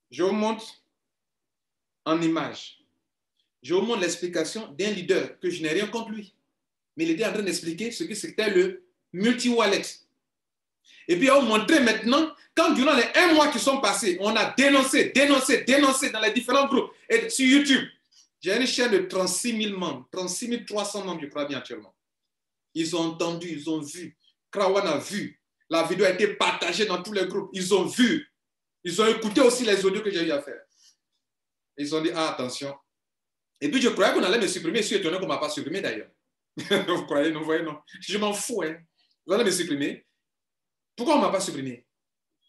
Je vous montre en image. Je vous montre l'explication d'un leader que je n'ai rien contre lui. Mais il était en train d'expliquer ce que c'était le multi-wallet. Et puis, on montrait maintenant, quand durant les 1 mois qui sont passés, on a dénoncé dans les différents groupes. Et sur YouTube, j'ai une chaîne de 36 000 membres, 36 300 membres, je crois bien actuellement. Ils ont entendu, ils ont vu. Crown One a vu. La vidéo a été partagée dans tous les groupes. Ils ont vu. Ils ont écouté aussi les audios que j'ai eu à faire. Ils ont dit, ah, attention. Et puis, je croyais qu'on allait me supprimer. Je suis étonné qu'on ne m'a pas supprimé d'ailleurs. Vous croyez, non, vous voyez, non. Je m'en fous. Hein. Vous allez me supprimer. Pourquoi on ne m'a pas supprimé?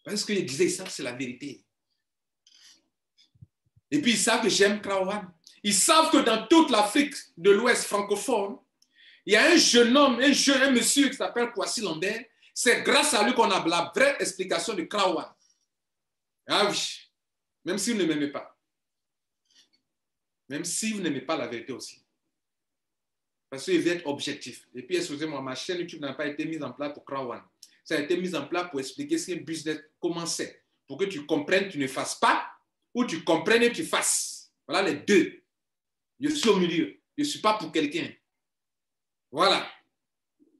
Parce que je disais ça, c'est la vérité. Et puis, ils savent que j'aime Crown One. Ils savent que dans toute l'Afrique de l'Ouest francophone, il y a un jeune homme, un monsieur qui s'appelle Kwasi Lambert. C'est grâce à lui qu'on a la vraie explication de Crown One. Ah oui. Même si vous ne m'aimez pas. Même si vous n'aimez pas la vérité aussi. Parce qu'il veut être objectif. Et puis, excusez-moi, ma chaîne YouTube n'a pas été mise en place pour Crown One. Ça a été mis en place pour expliquer ce qu'un business, comment c'est. Pour que tu comprennes, tu ne fasses pas, ou tu comprennes et tu fasses. Voilà les deux. Je suis au milieu. Je ne suis pas pour quelqu'un. Voilà.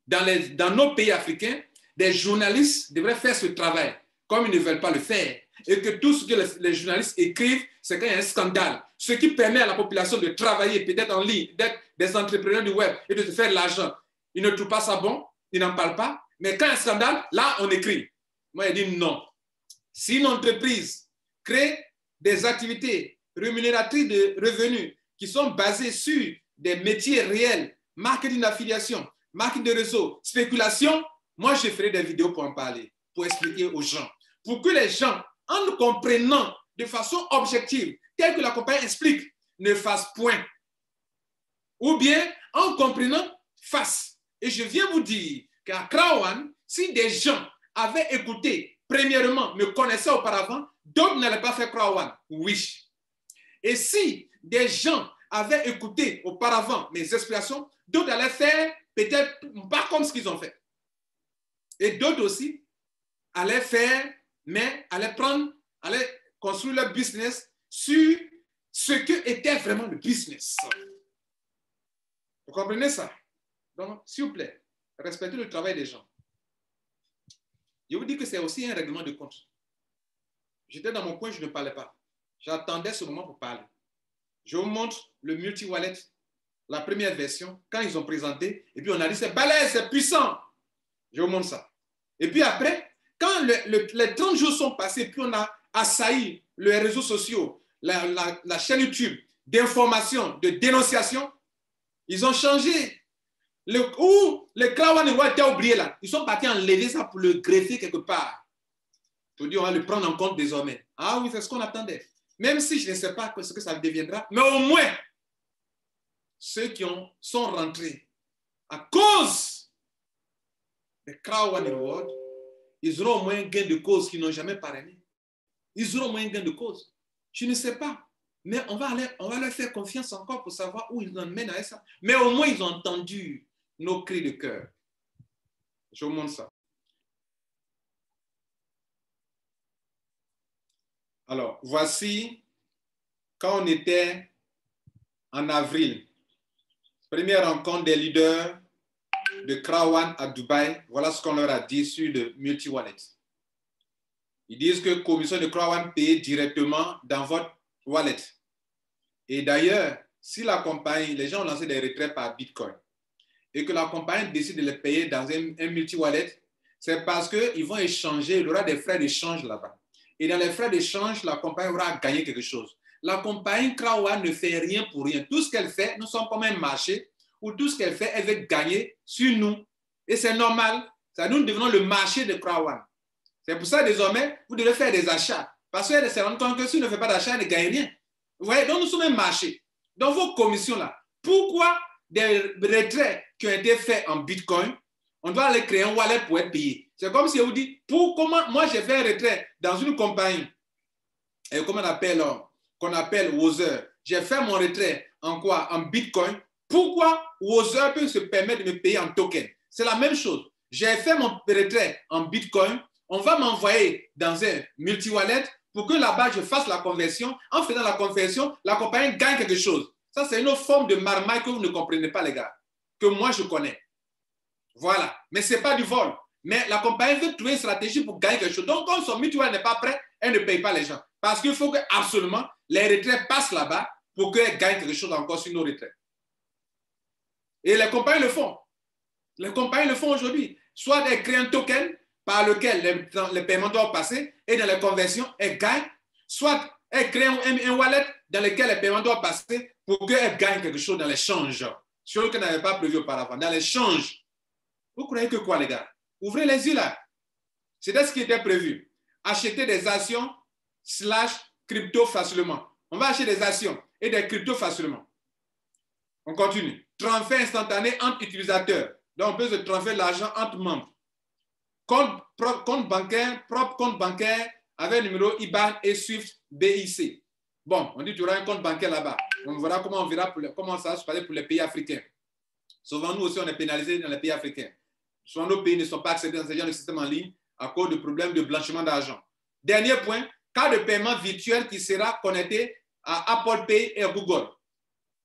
Dans nos pays africains, des journalistes devraient faire ce travail, comme ils ne veulent pas le faire. Et que tout ce que les journalistes écrivent, c'est qu'il y a un scandale. Ce qui permet à la population de travailler peut-être en ligne, d'être des entrepreneurs du web et de se faire de l'argent. Ils ne trouvent pas ça bon, ils n'en parlent pas. Mais quand il y a un scandale, là, on écrit. Moi, je dis non. Si une entreprise crée des activités rémunératrices de revenus qui sont basées sur des métiers réels, marketing d'affiliation, marketing de réseau, spéculation, moi, je ferai des vidéos pour en parler, pour expliquer aux gens. Pour que les gens, en nous comprenant de façon objective, telle que la compagnie explique, ne fassent point. Ou bien, en comprenant, fassent. Et je viens vous dire qu'à Crown One, si des gens avaient écouté, premièrement, me connaissaient auparavant, d'autres n'allaient pas faire Crown One. Oui. Et si des gens avaient écouté auparavant mes explications, d'autres allaient faire peut-être pas comme ce qu'ils ont fait. Et d'autres aussi allaient faire, mais allaient construire leur business sur ce que était vraiment le business. Vous comprenez ça? Donc, s'il vous plaît, respectez le travail des gens. Je vous dis que c'est aussi un règlement de compte. J'étais dans mon coin, je ne parlais pas. J'attendais ce moment pour parler. Je vous montre le multi-wallet, la première version, quand ils ont présenté, et puis on a dit, c'est balèze, c'est puissant. Je vous montre ça. Et puis après, quand les 30 jours sont passés, puis on a assailli les réseaux sociaux, la chaîne YouTube d'information, de dénonciation, ils ont changé. Le Krawan Roi était oublié là. Ils sont partis enlever ça pour le greffer quelque part. Pour dire, on va le prendre en compte désormais. Ah oui, c'est ce qu'on attendait. Même si je ne sais pas ce que ça deviendra, mais au moins, ceux qui sont rentrés à cause des Krawan Reward, ils auront au moins un gain de cause qu'ils n'ont jamais parrainé. Ils auront au moins un gain de cause. Je ne sais pas. Mais on va leur faire confiance encore pour savoir où ils en mènent avec ça. Mais au moins, ils ont entendu nos cris de cœur. Je vous montre ça. Alors, voici quand on était en avril. Première rencontre des leaders de Krawan à Dubaï. Voilà ce qu'on leur a dit sur le multi-wallet. Ils disent que la commission de Krawan paye directement dans votre wallet. Et d'ailleurs, si la compagnie, les gens ont lancé des retraits par Bitcoin et que la compagnie décide de les payer dans un multi-wallet, c'est parce qu'ils vont échanger, il y aura des frais d'échange là-bas. Et dans les frais d'échange, la compagnie aura gagné quelque chose. La compagnie Krawan ne fait rien pour rien. Tout ce qu'elle fait, nous sommes comme un marché où tout ce qu'elle fait, elle veut gagner sur nous. Et c'est normal. Ça, nous devenons le marché de Krawan. C'est pour ça, désormais, vous devez faire des achats. Parce qu'elle se rend compte que si vous ne faites pas d'achat, elle ne gagne rien. Vous voyez, donc nous sommes un marché. Dans vos commissions-là, pourquoi des retraits qui ont été faits en Bitcoin, on doit aller créer un wallet pour être payé? C'est comme si on vous dit, comment moi j'ai fait un retrait dans une compagnie, qu'on appelle Wozer. J'ai fait mon retrait en quoi? En Bitcoin. Pourquoi Wozer peut se permettre de me payer en token? C'est la même chose. J'ai fait mon retrait en Bitcoin. On va m'envoyer dans un multi-wallet pour que là-bas, je fasse la conversion. En faisant la conversion, la compagnie gagne quelque chose. Ça, c'est une autre forme de marmaille que vous ne comprenez pas, les gars, que moi, je connais. Voilà. Mais ce n'est pas du vol. Mais la compagnie veut trouver une stratégie pour gagner quelque chose. Donc, comme son mutuel n'est pas prêt, elle ne paye pas les gens. Parce qu'il faut que absolument les retraits passent là-bas pour qu'elles gagnent quelque chose encore sur nos retraits. Et les compagnies le font. Les compagnies le font aujourd'hui. Soit elles créent un token par lequel les paiements doivent passer et dans les conversions, elles gagnent. Soit elles créent un wallet dans lequel les paiements doivent passer pour qu'elles gagnent quelque chose dans l'échange. Sur ce qu'elles n'avaient pas prévu auparavant. Dans l'échange. Vous croyez que quoi, les gars? Ouvrez les yeux là. C'était ce qui était prévu. Acheter des actions / crypto facilement. On va acheter des actions et des cryptos facilement. On continue. Transfert instantané entre utilisateurs. Donc, on peut se transférer l'argent entre membres. Compte bancaire, propre compte bancaire avec numéro IBAN et SWIFT BIC. Bon, on dit que tu auras un compte bancaire là-bas. On verra comment ça va se passer pour les pays africains. Souvent, nous aussi, on est pénalisés dans les pays africains. Souvent, nos pays ne sont pas accédés dans ce genre de système en ligne à cause de problèmes de blanchiment d'argent. Dernier point, carte de paiement virtuel qui sera connecté à Apple Pay et à Google.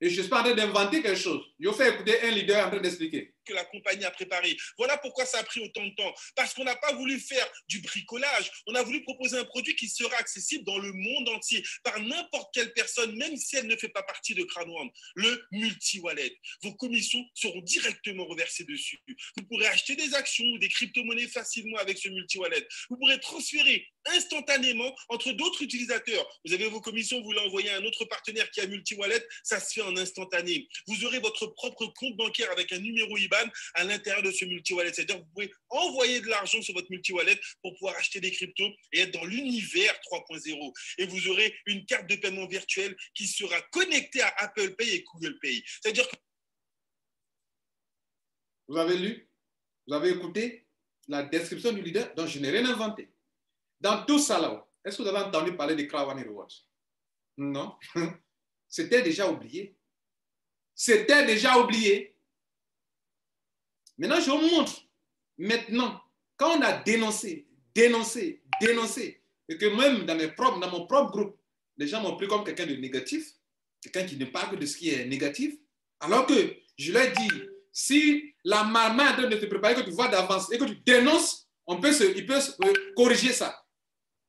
Et je ne suis pas en train d'inventer quelque chose. Je vous fais écouter un leader en train d'expliquer. Que la compagnie a préparé. Voilà pourquoi ça a pris autant de temps. Parce qu'on n'a pas voulu faire du bricolage. On a voulu proposer un produit qui sera accessible dans le monde entier par n'importe quelle personne, même si elle ne fait pas partie de Krawan. Le multi-wallet. Vos commissions seront directement reversées dessus. Vous pourrez acheter des actions ou des crypto-monnaies facilement avec ce multi-wallet. Vous pourrez transférer instantanément entre d'autres utilisateurs. Vous avez vos commissions, vous l'envoyez à un autre partenaire qui a multi-wallet, ça se fait en instantané. Vous aurez votre propre compte bancaire avec un numéro IBAN à l'intérieur de ce multi-wallet. C'est-à-dire que vous pouvez envoyer de l'argent sur votre multi-wallet pour pouvoir acheter des cryptos et être dans l'univers 3.0. Et vous aurez une carte de paiement virtuelle qui sera connectée à Apple Pay et Google Pay. C'est-à-dire que... Vous avez lu? Vous avez écouté la description du leader? Donc, je n'ai rien inventé. Dans tout ça là, est-ce que vous avez entendu parler de Krawan Rewards? Non. C'était déjà oublié. C'était déjà oublié. Maintenant, je vous montre. Maintenant, quand on a dénoncé, et que même dans mon propre groupe, les gens m'ont pris comme quelqu'un de négatif, quelqu'un qui ne parle que de ce qui est négatif, alors que je leur ai dit, si la maman est en train de te préparer, que tu vois d'avance et que tu dénonces, ils peuvent corriger ça.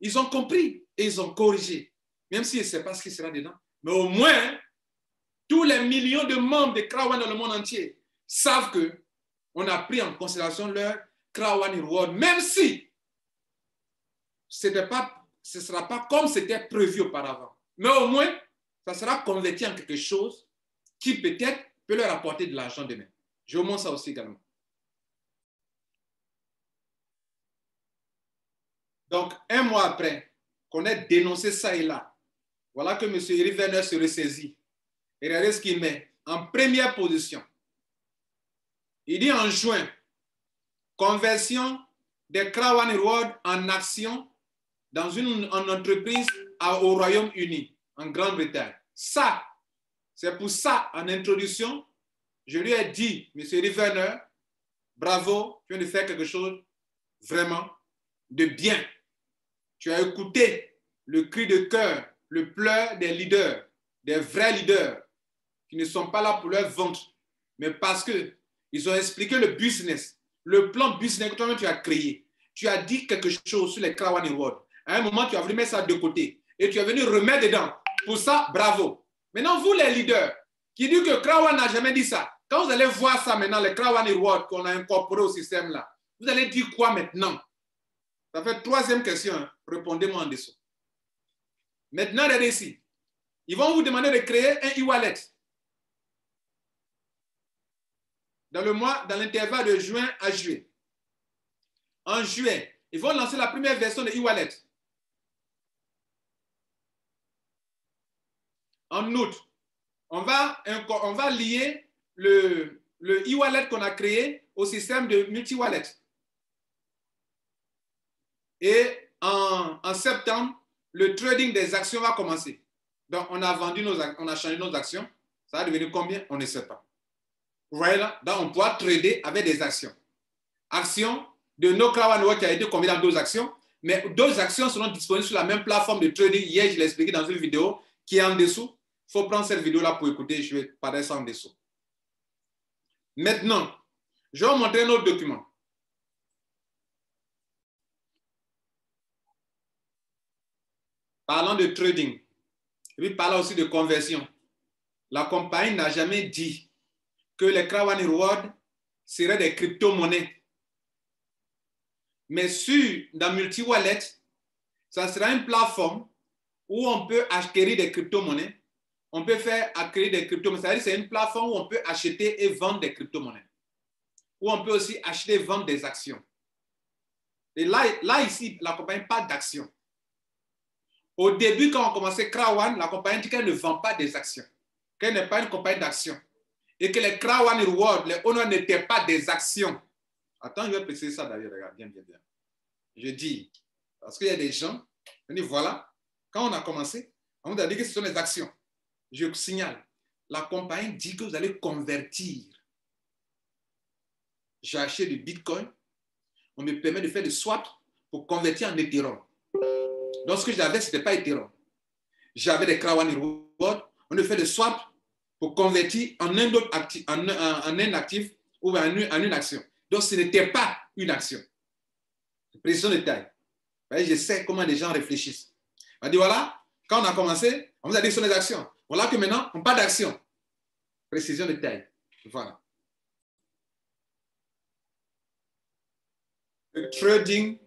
Ils ont compris et ils ont corrigé. Même s'ils ne savent pas ce qui sera dedans. Mais au moins, tous les millions de membres de Crown One dans le monde entier savent qu'on a pris en considération leur Crown One Reward, même si ce ne sera pas comme c'était prévu auparavant. Mais au moins, ça sera converti en quelque chose qui peut-être peut leur apporter de l'argent demain. Je vous montre ça aussi également. Donc, un mois après qu'on ait dénoncé ça et là, voilà que M. Eric Werner se ressaisit. Et regardez ce qu'il met en première position. Il dit en juin, conversion des Crown One Reward en action dans une entreprise au Royaume-Uni, en Grande-Bretagne. Ça, c'est pour ça, en introduction, je lui ai dit, M. Eric Werner, bravo, tu viens de faire quelque chose vraiment de bien. Tu as écouté le cri de cœur, le pleur des leaders, des vrais leaders, qui ne sont pas là pour leur ventre, mais parce qu'ils ont expliqué le business, le plan business que toi-même tu as créé. Tu as dit quelque chose sur les Crown One Reward. À un moment, tu as voulu mettre ça de côté et tu es venu remettre dedans. Pour ça, bravo. Maintenant, vous les leaders, qui disent que Crown One n'a jamais dit ça, quand vous allez voir ça maintenant, les Crown One Reward qu'on a incorporé au système là, vous allez dire quoi maintenant? Ça fait troisième question, hein. Répondez-moi en dessous. Maintenant, regardez ici. Ils vont vous demander de créer un e-wallet. Dans l'intervalle de juin à juillet. En juillet, ils vont lancer la première version de e-wallet. En août, on va lier le e-wallet qu'on a créé au système de multi-wallet. Et en septembre, le trading des actions va commencer. Donc, on a changé nos actions. Ça va devenir combien? On ne sait pas. Vous voyez là? Donc, on pourra trader avec des actions. Actions de nos Crown One qui a été combinées dans 2 actions, mais 2 actions seront disponibles sur la même plateforme de trading. Hier, je l'ai expliqué dans une vidéo qui est en dessous. Il faut prendre cette vidéo-là pour écouter. Je vais parler ça en dessous. Maintenant, je vais vous montrer un autre document. Parlant de trading, et puis parlant aussi de conversion, la compagnie n'a jamais dit que les Crown One Reward seraient des crypto-monnaies. Mais dans Multi-Wallet, ça sera une plateforme où on peut acquérir des crypto-monnaies. On peut faire acquérir des crypto-monnaies. C'est-à-dire que c'est une plateforme où on peut acheter et vendre des crypto-monnaies. Où on peut aussi acheter et vendre des actions. Et là ici, la compagnie parle d'actions. Au début, quand on commençait Crown One, la compagnie dit qu'elle ne vend pas des actions, qu'elle n'est pas une compagnie d'actions. Et que les Crown One Reward, les honneurs n'étaient pas des actions. Attends, je vais préciser ça d'ailleurs, regarde, bien. Je dis, parce qu'il y a des gens, on dit voilà, quand on a commencé, on nous a dit que ce sont des actions. Je signale, la compagnie dit que vous allez convertir. J'ai acheté du Bitcoin, on me permet de faire des swaps pour convertir en Ethereum. Donc, ce que j'avais, ce n'était pas Ethereum. J'avais des Crown One Reward, on me fait des swaps pour convertir en un autre actif, en un actif ou en une action. Donc, ce n'était pas une action. Précision de taille. Je sais comment les gens réfléchissent. On a dit, voilà, quand on a commencé, on vous a dit que ce sont des actions. Voilà que maintenant, on parle d'action. Précision de taille. Voilà. Le trading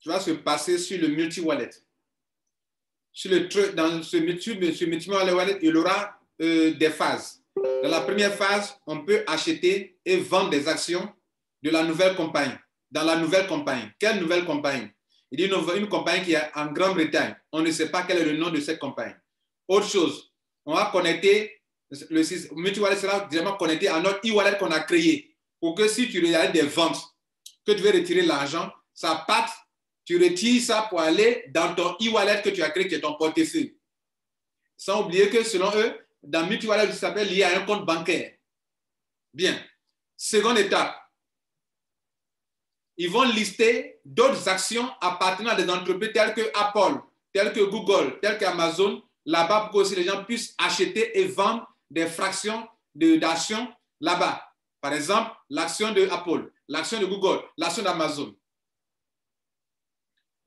va se passer sur le multi-wallet. Dans ce multi-wallet, il y aura des phases. Dans la première phase, on peut acheter et vendre des actions de la nouvelle compagnie. Dans la nouvelle compagnie. Quelle nouvelle compagnie? Il dit une compagnie qui est en Grande-Bretagne. On ne sait pas quel est le nom de cette compagnie. Autre chose, on va connecter, le multi-wallet sera directement connecté à notre e-wallet qu'on a créé pour que si tu regardes des ventes, que tu veux retirer l'argent, ça parte, tu retires ça pour aller dans ton e-wallet que tu as créé, qui est ton portefeuille. Sans oublier que selon eux, dans multi-wallet, ça s'appelle lié à un compte bancaire. Bien. Seconde étape. Ils vont lister d'autres actions appartenant à des entreprises telles que Apple, telles que Google, telles qu'Amazon, là-bas pour que aussi les gens puissent acheter et vendre des fractions d'actions là-bas. Par exemple, l'action de Apple, l'action de Google, l'action d'Amazon.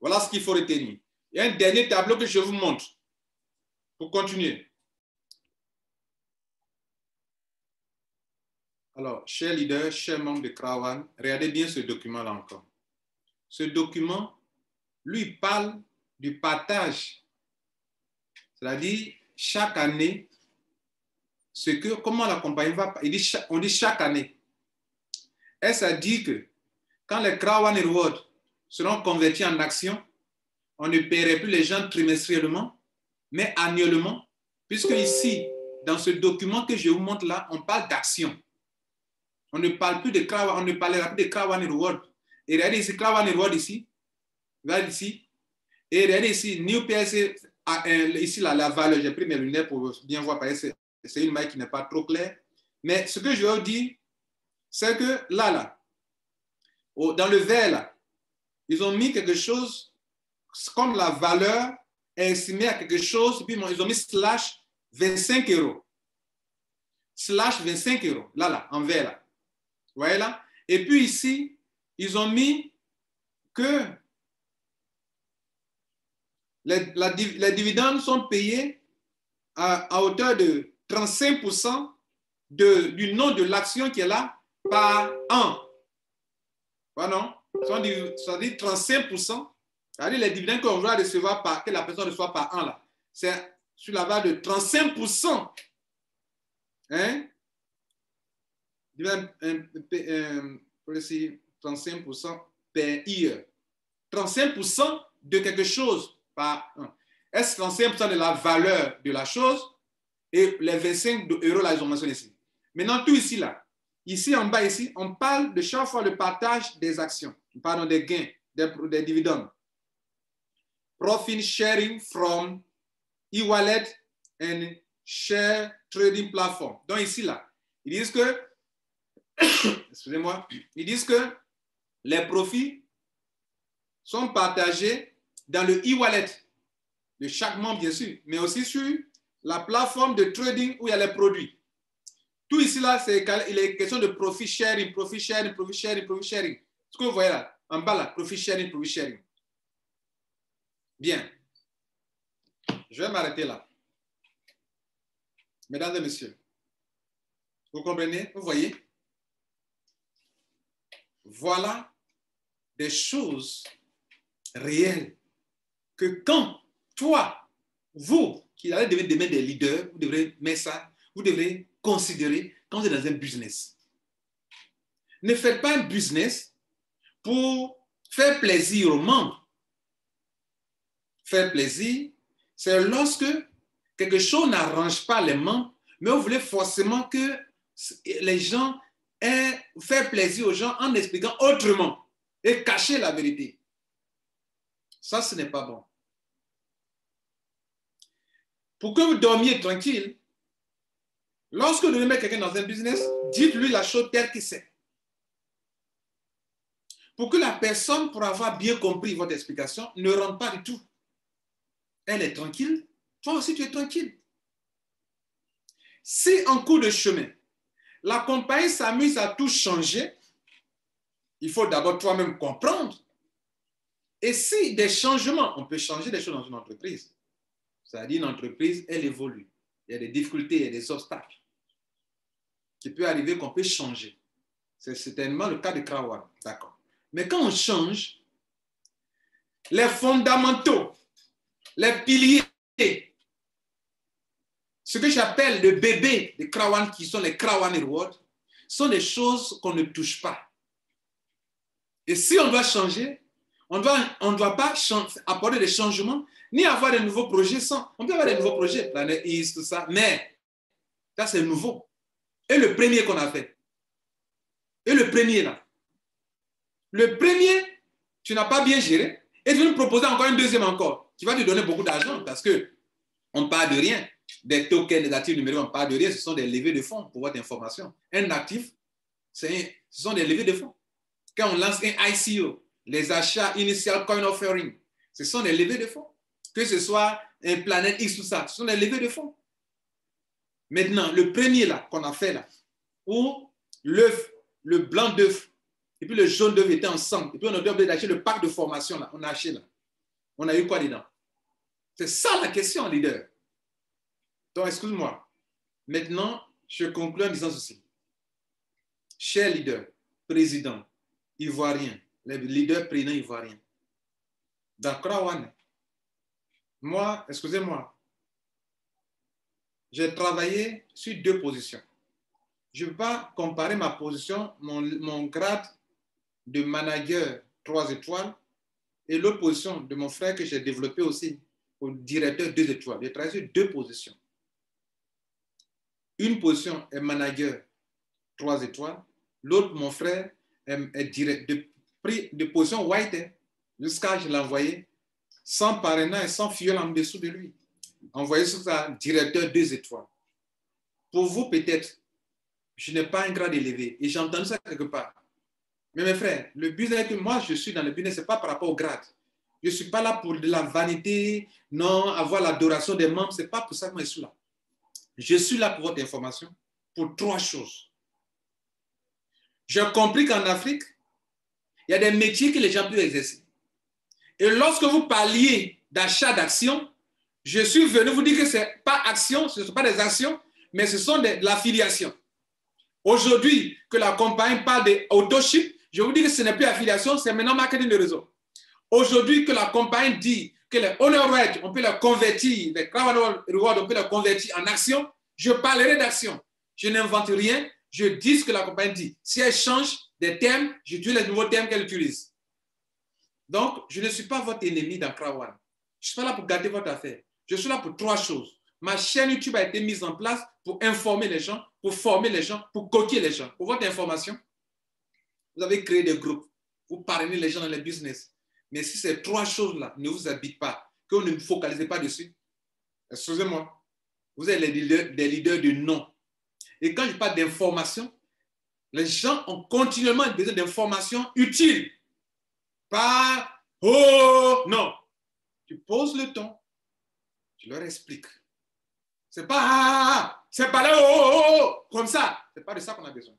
Voilà ce qu'il faut retenir. Il y a un dernier tableau que je vous montre pour continuer. Alors, chers leaders, chers membres de Krawan, regardez bien ce document-là encore. Ce document, lui, parle du partage. C'est-à-dire, chaque année, comment la compagnie va... On dit chaque année. Et ça dit que quand les Krawan Rewards seront convertis en actions, on ne paierait plus les gens trimestriellement, mais annuellement, puisque ici, dans ce document que je vous montre là, on parle d'actions. On ne parle plus de Krawan, on ne parlera plus de Krawan Reward. Et regardez ici, Krawan Reward ici, regardez ici, et regardez ici, New PSC, ici la valeur, j'ai pris mes lunettes pour bien voir, parce que c'est une maille qui n'est pas trop claire. Mais ce que je veux dire, c'est que là, dans le vert là, ils ont mis quelque chose comme la valeur est estimée à quelque chose, puis ils ont mis slash 25 €. Slash 25 €, là, en vert là. Vous voyez là? Et puis ici, ils ont mis que les dividendes sont payés à hauteur de 35% du nom de l'action qui est là par an. Voilà, non? Ça dit 35%. C'est-à-dire les dividendes qu'on va recevoir que la personne reçoit par an, là, c'est sur la base de 35%. Hein? 35% per year. 35% de quelque chose par an. Est-ce 35% de la valeur de la chose? Et les 25 € là, ils ont mentionné ici. Maintenant, tout ici, là. Ici, en bas, ici, on parle de chaque fois le partage des actions. Pardon, des gains, des dividendes. Profit sharing from e-wallet and share trading platform. Donc ici, là, ils disent que, excusez-moi, ils disent que les profits sont partagés dans le e-wallet de chaque membre, bien sûr, mais aussi sur la plateforme de trading où il y a les produits. Tout ici, là, il est question de profit sharing, profit sharing, profit sharing, profit sharing. Ce que vous voyez là, en bas là, profit sharing, profit sharing. Bien. Je vais m'arrêter là. Mesdames et messieurs, vous comprenez? Vous voyez? Voilà des choses réelles que quand toi, vous, qui allez devenir des leaders, vous devrez mettre ça, vous devrez considérer quand vous êtes dans un business. Ne faites pas un business pour faire plaisir aux membres. Faire plaisir, c'est lorsque quelque chose n'arrange pas les membres, mais vous voulez forcément que les gens aient fait plaisir aux gens en expliquant autrement et cacher la vérité. Ça, ce n'est pas bon. Pour que vous dormiez tranquille, lorsque vous devez mettre quelqu'un dans un business, dites-lui la chose telle que c'est. Pour que la personne, pour avoir bien compris votre explication, ne rentre pas du tout. Elle est tranquille, toi aussi tu es tranquille. Si en cours de chemin, la compagnie s'amuse à tout changer, il faut d'abord toi-même comprendre. Et si des changements, on peut changer des choses dans une entreprise. C'est-à-dire une entreprise, elle évolue. Il y a des difficultés, il y a des obstacles qui peut arriver qu'on peut changer. C'est certainement le cas de Krawan. D'accord. Mais quand on change, les fondamentaux, les piliers, ce que j'appelle le bébé de Krawan, qui sont les Krawan Rewards, sont des choses qu'on ne touche pas. Et si on doit changer, on ne doit pas apporter des changements, ni avoir de nouveaux projets. On peut avoir des nouveaux projets, Planet East, tout ça, mais ça c'est nouveau. Et le premier qu'on a fait, et le premier là, le premier, tu n'as pas bien géré, et tu veux nous proposer encore un deuxième encore, qui va te donner beaucoup d'argent, parce qu'on ne parle de rien. Des tokens négatifs numériques, on ne parle de rien, ce sont des levées de fonds, pour votre information. Un actif, ce sont des levées de fonds. Quand on lance un ICO, les achats initial coin offering, ce sont des levées de fonds. Que ce soit un Planet X, tout ça, ce sont des levées de fonds. Maintenant, le premier là qu'on a fait là, où l'œuf, le blanc d'œuf et puis le jaune d'œuf étaient ensemble, et puis on a dû acheter le pack de formation là, on a acheté là. On a eu quoi dedans? C'est ça la question, leader. Donc, excuse-moi. Maintenant, je conclue en disant ceci. Cher leader, président, ivoirien, les leaders présidents ivoiriens, dans Krawan, moi, excusez-moi, j'ai travaillé sur 2 positions. Je ne veux pas comparer ma position, mon grade de manager 3 étoiles et l'autre position de mon frère que j'ai développé aussi au directeur 2 étoiles. J'ai travaillé sur 2 positions. Une position est manager 3 étoiles, l'autre, mon frère, est direct, de position white jusqu'à je l'ai envoyé sans parrainage et sans fiole en dessous de lui. Envoyé sur ça, directeur 2 étoiles. Pour vous, peut-être, je n'ai pas un grade élevé et j'ai entendu ça quelque part. Mais mes frères, le business que moi je suis dans le business, ce n'est pas par rapport au grade. Je ne suis pas là pour de la vanité, non, avoir l'adoration des membres, ce n'est pas pour ça que je suis là. Je suis là pour votre information, pour 3 choses. J'ai compris qu'en Afrique, il y a des métiers que les gens peuvent exercer. Et lorsque vous parliez d'achat d'actions, je suis venu vous dire que ce n'est pas action, ce ne sont pas des actions, mais ce sont de l'affiliation. Aujourd'hui, que la compagnie parle d'autoship, je vous dis que ce n'est plus affiliation, c'est maintenant marketing de réseau. Aujourd'hui, que la compagnie dit que les honor rights, on peut les convertir, les Krawan Reward, on peut les convertir en actions, je parlerai d'action. Je n'invente rien, je dis ce que la compagnie dit. Si elle change des termes, j'utilise les nouveaux termes qu'elle utilise. Donc, je ne suis pas votre ennemi dans Krawan. Je ne suis pas là pour gâter votre affaire. Je suis là pour 3 choses. Ma chaîne YouTube a été mise en place pour informer les gens, pour former les gens, pour coquer les gens. Pour votre information, vous avez créé des groupes, vous parrainez les gens dans les business. Mais si ces 3 choses-là ne vous habitent pas, que vous ne vous focalisez pas dessus, excusez-moi, vous êtes des leaders de non. Et quand je parle d'information, les gens ont continuellement besoin d'informations utiles. Pas « oh » non. Tu poses le ton, tu leur expliques. C'est pas « ah », c'est pas là « oh », comme ça. C'est pas de ça qu'on a besoin.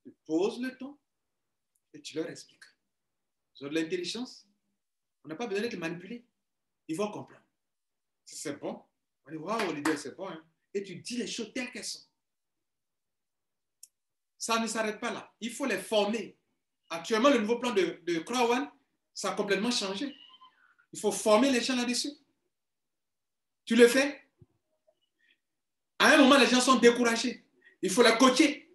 Tu poses le ton et tu leur expliques. Ils ont de l'intelligence. On n'a pas besoin d'être manipulé. Ils vont comprendre. Si c'est bon, on dit « waouh, leader, c'est bon. Hein? » Et tu dis les choses telles qu'elles sont. Ça ne s'arrête pas là. Il faut les former. Actuellement, le nouveau plan de Krawan, ça a complètement changé. Il faut former les gens là-dessus. Tu le fais. À un moment, les gens sont découragés. Il faut les coacher.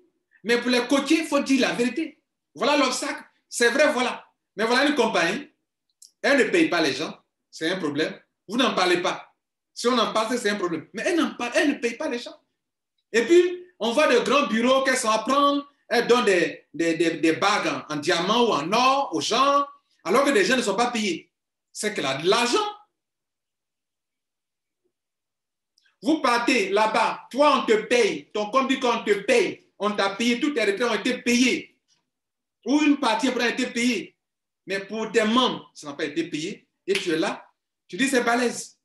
Mais pour les coacher, il faut dire la vérité. Voilà l'obstacle. C'est vrai, voilà. Mais voilà une compagnie. Elle ne paye pas les gens. C'est un problème. Vous n'en parlez pas. Si on en parle, c'est un problème. Mais elle ne paye pas les gens. Et puis, on voit de grands bureaux qu'elles sont à prendre. Elles donnent des bagues en diamant ou en or aux gens, alors que les gens ne sont pas payés. C'est qu'elle a de l'argent. Vous partez là-bas, toi on te paye, ton compte dit qu'on te paye, on t'a payé, tous tes retraites ont été payés. Ou une partie a été payée. Mais pour tes membres, ça n'a pas été payé. Et tu es là, tu dis c'est balèze.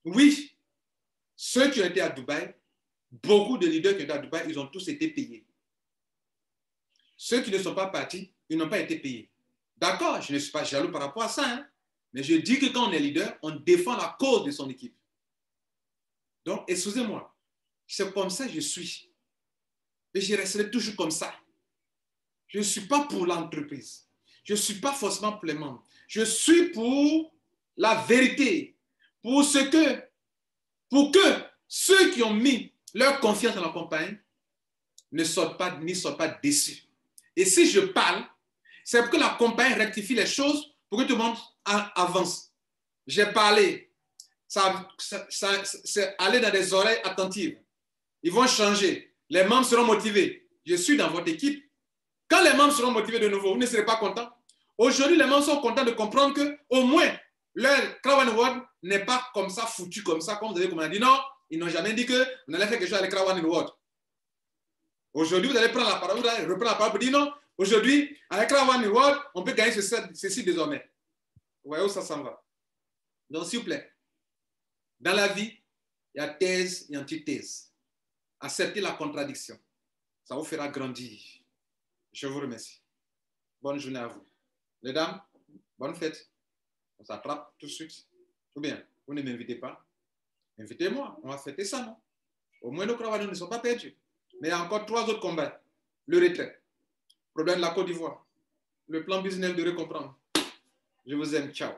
Oui, ceux qui ont été à Dubaï, beaucoup de leaders qui ont été à Dubaï, ils ont tous été payés. Ceux qui ne sont pas partis, ils n'ont pas été payés. D'accord, je ne suis pas jaloux par rapport à ça, hein? Mais je dis que quand on est leader, on défend la cause de son équipe. Donc, excusez-moi, c'est comme ça que je suis. Et je resterai toujours comme ça. Je ne suis pas pour l'entreprise. Je ne suis pas forcément pour les membres. Je suis pour la vérité. Pour que ceux qui ont mis leur confiance dans la compagnie ne sortent pas déçus. Et si je parle, c'est pour que la compagnie rectifie les choses pour que tout le monde avance. J'ai parlé. C'est aller dans des oreilles attentives. Ils vont changer. Les membres seront motivés. Je suis dans votre équipe. Quand les membres seront motivés de nouveau, vous ne serez pas contents. Aujourd'hui, les membres sont contents de comprendre qu'au moins, leur Krawan Reward n'est pas comme ça, foutu comme ça, comme vous avez dit. Non, ils n'ont jamais dit qu'on allait faire quelque chose avec Krawan Reward. Aujourd'hui, vous allez prendre la parole, vous allez reprendre la parole pour dire non. Aujourd'hui, avec Krawan Reward, on peut gagner ceci désormais. Vous voyez où ça s'en va. Donc, s'il vous plaît, dans la vie, il y a thèse et antithèse. Acceptez la contradiction. Ça vous fera grandir. Je vous remercie. Bonne journée à vous. Mesdames, bonne fête. On s'attrape tout de suite. Ou bien, vous ne m'invitez pas. Invitez-moi, on va fêter ça, non? Au moins, nos Cravano ne sont pas perdus. Mais il y a encore 3 autres combats. Le retrait, problème de la Côte d'Ivoire, le plan business de recomprendre. Je vous aime, ciao.